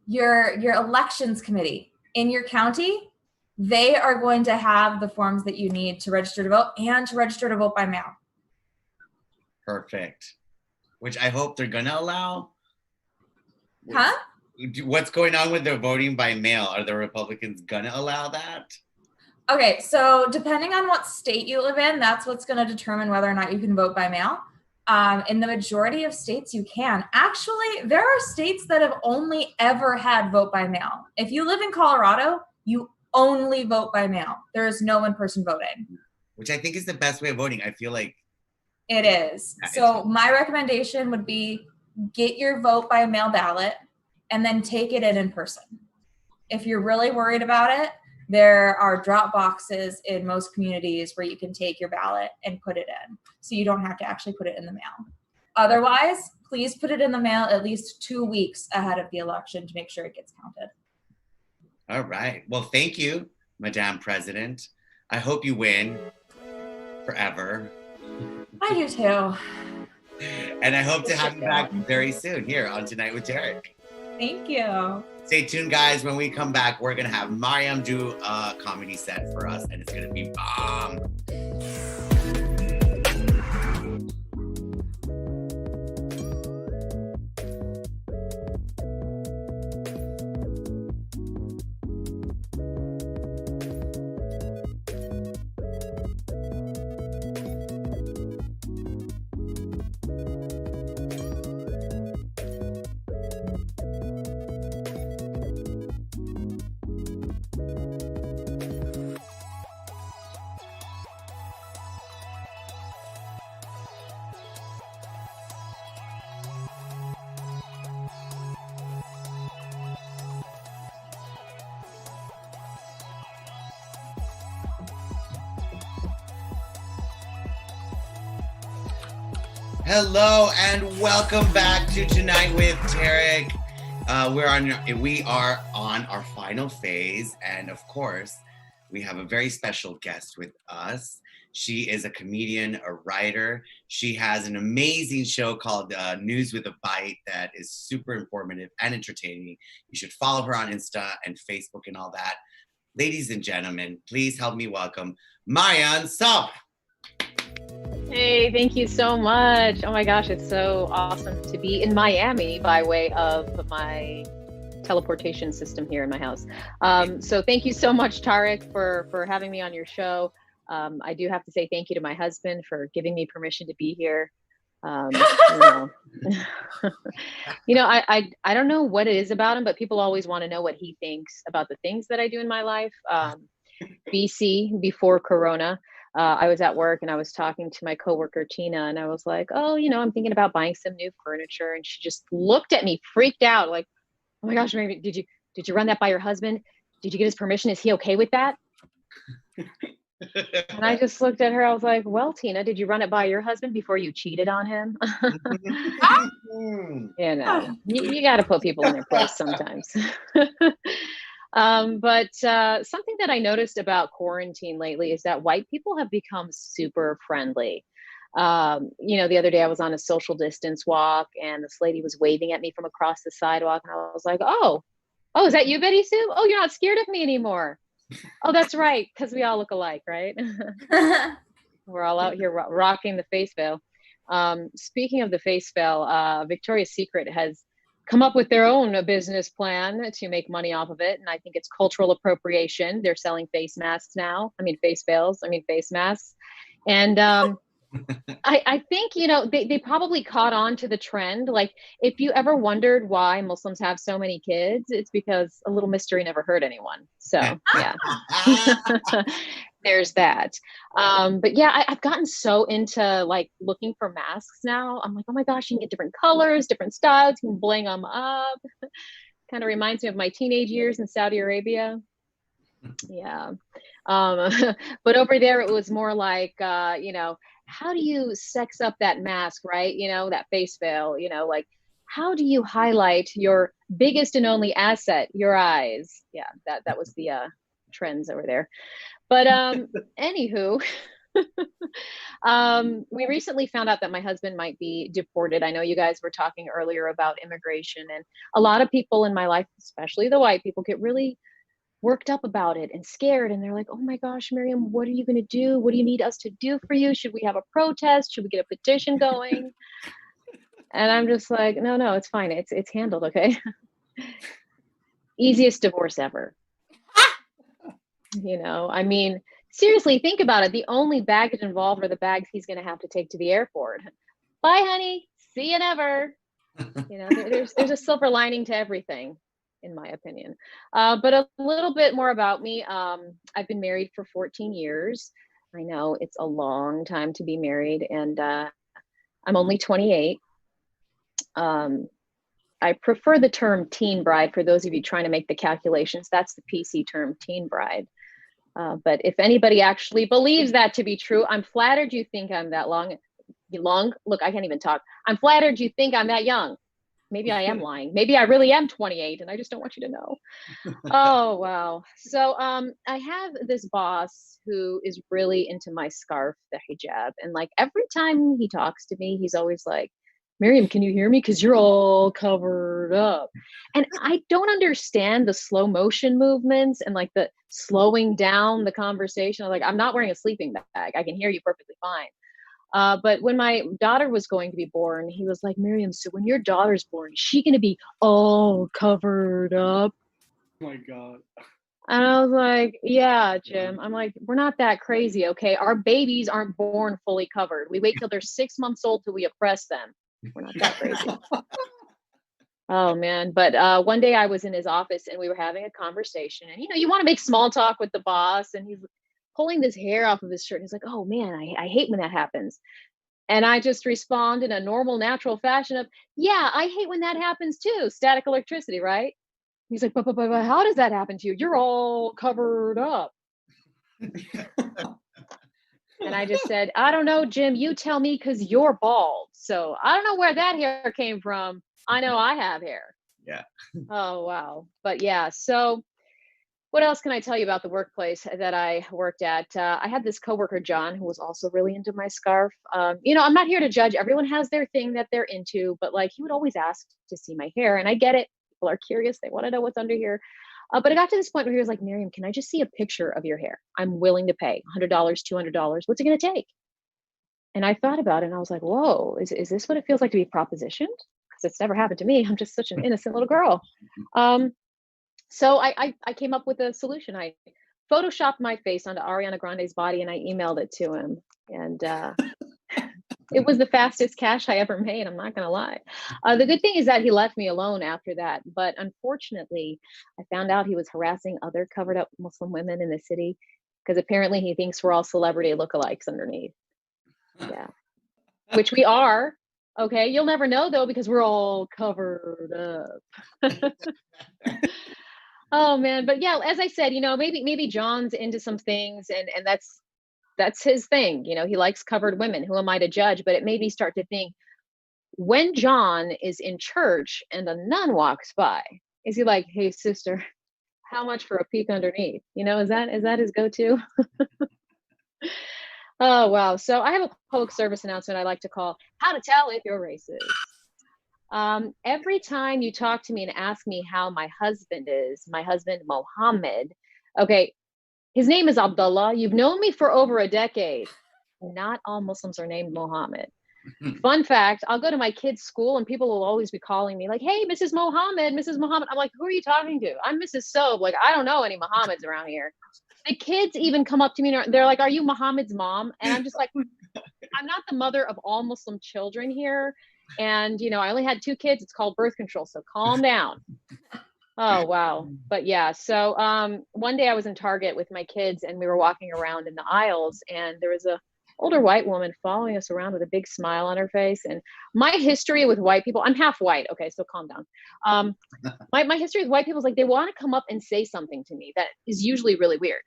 your elections committee in your county. They are going to have the forms that you need to register to vote and to register to vote by mail. Perfect. Which I hope they're gonna allow. Huh? What's going on with the voting by mail? Are the Republicans gonna allow that? Okay, so depending on what state you live in, that's what's going to determine whether or not you can vote by mail. In the majority of states, you can. Actually, there are states that have only ever had vote by mail. If you live in Colorado, you only vote by mail. There is no in-person voting. Which I think is the best way of voting. I feel like it is. So my recommendation would be get your vote by mail ballot and then take it in person. If you're really worried about it, there are drop boxes in most communities where you can take your ballot and put it in. So you don't have to actually put it in the mail. Otherwise, please put it in the mail at least 2 weeks ahead of the election to make sure it gets counted. All right. Well, thank you, Madame President. I hope you win forever. I do too. And I hope to have you back very soon here on Tonight with Tarek. Thank you. Stay tuned, guys. When we come back, we're going to have Mariam do a comedy set for us, and it's going to be bomb. Hello and welcome back to Tonight with Tarek. We are on our final phase, and of course, we have a very special guest with us. She is a comedian, a writer. She has an amazing show called News with a Bite that is super informative and entertaining. You should follow her on Insta and Facebook and all that. Ladies and gentlemen, please help me welcome Mariam Sup. Hey, thank you so much. Oh my gosh, it's so awesome to be in Miami by way of my teleportation system here in my house. So thank you so much, Tarek, for having me on your show. I do have to say thank you to my husband for giving me permission to be here. I don't know what it is about him, but people always want to know what he thinks about the things that I do in my life. BC before Corona. I was at work and I was talking to my coworker Tina, and I was like, "Oh, I'm thinking about buying some new furniture." And she just looked at me, freaked out, like, "Oh my gosh, Mary, did you run that by your husband? Did you get his permission? Is he okay with that?" And I just looked at her. I was like, "Well, Tina, did you run it by your husband before you cheated on him?" You got to put people in their place sometimes. But something that I noticed about quarantine lately is that white people have become super friendly. The other day I was on a social distance walk and this lady was waving at me from across the sidewalk. And I was like, oh, is that you, Betty Sue? Oh, you're not scared of me anymore. Oh, that's right. Because we all look alike, right? We're all out here rocking the face veil. Speaking of the face veil, Victoria's Secret has come up with their own business plan to make money off of it. And I think it's cultural appropriation. They're selling face masks now. Face veils, face masks. And I think, they probably caught on to the trend. Like, if you ever wondered why Muslims have so many kids, it's because a little mystery never hurt anyone. So, yeah. There's that. But yeah, I've gotten so into like looking for masks now. I'm like, oh my gosh, you can get different colors, different styles, you can bling them up. Kind of reminds me of my teenage years in Saudi Arabia. Yeah. But over there, it was more like, how do you sex up that mask, right? That face veil, like, how do you highlight your biggest and only asset, your eyes? Yeah, that was the trends over there. But anywho, we recently found out that my husband might be deported. I know you guys were talking earlier about immigration, and a lot of people in my life, especially the white people, get really worked up about it and scared. And they're like, oh my gosh, Miriam, what are you going to do? What do you need us to do for you? Should we have a protest? Should we get a petition going? And I'm just like, no, it's fine. It's handled. Okay. Easiest divorce ever. Seriously, think about it. The only baggage involved are the bags he's going to have to take to the airport. Bye, honey. See you never. There's a silver lining to everything, in my opinion. But a little bit more about me. I've been married for 14 years. I know it's a long time to be married, and I'm only 28. I prefer the term teen bride for those of you trying to make the calculations. That's the PC term, teen bride. But if anybody actually believes that to be true, I'm flattered you think I'm that long. Look, I can't even talk. I'm flattered you think I'm that young. Maybe I am lying. Maybe I really am 28 and I just don't want you to know. Oh, wow. So I have this boss who is really into my scarf, the hijab. And like every time he talks to me, he's always like, Miriam, can you hear me? Because you're all covered up. And I don't understand the slow motion movements and like the slowing down the conversation. Like, I'm not wearing a sleeping bag. I can hear you perfectly fine. But when my daughter was going to be born, he was like, Miriam, so when your daughter's born, is she going to be all covered up? Oh my God. And I was like, yeah, Jim. I'm like, we're not that crazy, okay? Our babies aren't born fully covered. We wait till they're 6 months old till we oppress them. We're not that crazy. Oh, man. But one day I was in his office and we were having a conversation. And, you want to make small talk with the boss. And he's pulling this hair off of his shirt. He's like, oh, man, I hate when that happens. And I just respond in a normal, natural fashion of, yeah, I hate when that happens too. Static electricity, right? He's like, but how does that happen to you? You're all covered up. And I just said, I don't know, Jim, you tell me, because you're bald. So I don't know where that hair came from. I know I have hair. Yeah. Oh, wow. But yeah, so what else can I tell you about the workplace that I worked at? I had this coworker, John, who was also really into my scarf. I'm not here to judge. Everyone has their thing that they're into, but like he would always ask to see my hair. And I get it. People are curious. They want to know what's under here. But it got to this point where he was like, Miriam, can I just see a picture of your hair? I'm willing to pay $100, $200. What's it going to take? And I thought about it and I was like, whoa, is this what it feels like to be propositioned? Because it's never happened to me. I'm just such an innocent little girl. So I came up with a solution. I photoshopped my face onto Ariana Grande's body and I emailed it to him. And It was the fastest cash I ever made. I'm not going to lie. The good thing is that he left me alone after that. But unfortunately, I found out he was harassing other covered up Muslim women in the city because apparently he thinks we're all celebrity lookalikes underneath. Yeah, which we are. Okay, you'll never know though because we're all covered up. Oh man, but yeah, as I said, maybe John's into some things, and that's his thing. He likes covered women. Who am I to judge? But it made me start to think, when John is in church and a nun walks by, is he like, "Hey sister, how much for a peek underneath?" Is that his go-to? Oh wow. So I have a public service announcement I like to call "How to Tell If You're Racist." Every time you talk to me and ask me how my husband is, my husband Mohammed, okay, his name is Abdullah. You've known me for over a decade. Not all Muslims are named Mohammed. Fun fact, I'll go to my kids' school and people will always be calling me like, "Hey, Mrs. Mohammed, Mrs. Mohammed." I'm like, "Who are you talking to?" "I'm Mrs. Soap." Like, I don't know any Mohammeds around here. The kids even come up to me and they're like, "Are you Mohammed's mom?" And I'm just like, I'm not the mother of all Muslim children here. And, I only had 2 kids. It's called birth control. So calm down. Oh, wow. But yeah, so one day I was in Target with my kids and we were walking around in the aisles and there was a older white woman following us around with a big smile on her face. And my history with white people, I'm half white. Okay, so calm down. My history with white people is like, they want to come up and say something to me that is usually really weird.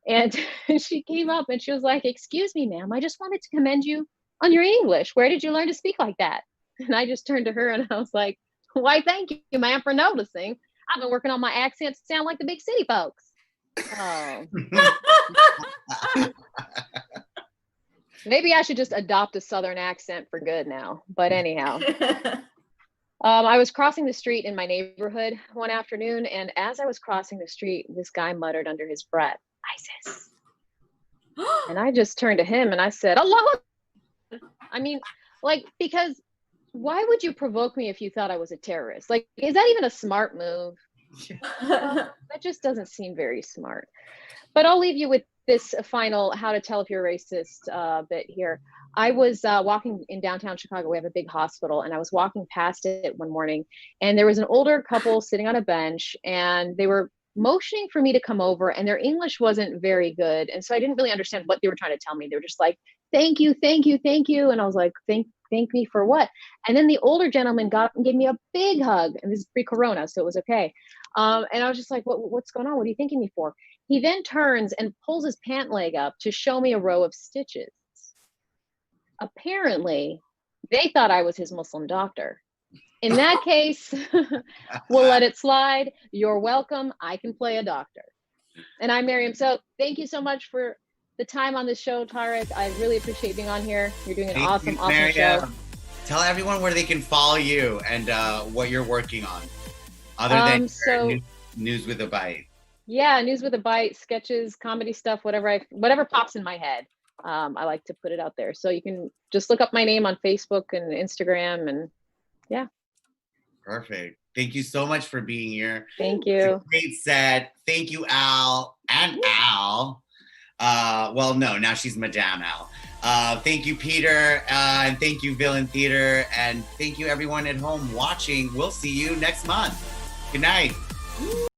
And she came up and she was like, "Excuse me, ma'am, I just wanted to commend you on your English. Where did you learn to speak like that?" And I just turned to her and I was like, "Why, thank you, ma'am, for noticing. I've been working on my accent to sound like the big city folks." Oh. Maybe I should just adopt a Southern accent for good now. But anyhow, I was crossing the street in my neighborhood one afternoon, and as I was crossing the street, this guy muttered under his breath, "ISIS." And I just turned to him and I said, "Allah." I mean, because why would you provoke me if you thought I was a terrorist? Like, is that even a smart move? That just doesn't seem very smart. But I'll leave you with this final "How to Tell If You're Racist" bit here. I was walking in downtown Chicago. We have a big hospital, and I was walking past it one morning, and there was an older couple sitting on a bench, and they were motioning for me to come over, and their English wasn't very good, and so I didn't really understand what they were trying to tell me. They were just like, "Thank you, thank you, thank you," and I was like, Thank me for what?" And then the older gentleman got up and gave me a big hug, and this is pre-corona, so it was okay. And I was just like, what's going on? What are you thanking me for? He then turns and pulls his pant leg up to show me a row of stitches. Apparently, they thought I was his Muslim doctor. In that case, we'll let it slide. You're welcome. I can play a doctor. And I'm Miriam. So thank you so much for the time on this show, Tarek. I really appreciate being on here. You're doing an awesome show. Tell everyone where they can follow you and what you're working on, other than News with a Bite. Yeah, News with a Bite, sketches, comedy stuff, whatever pops in my head. I like to put it out there. So you can just look up my name on Facebook and Instagram, and yeah. Perfect. Thank you so much for being here. Thank you. It's a great set. Thank you, Al and Al. Well, no, now she's Madame Al. Thank you, Peter, and thank you, Villain Theater, and thank you, everyone at home watching. We'll see you next month. Good night.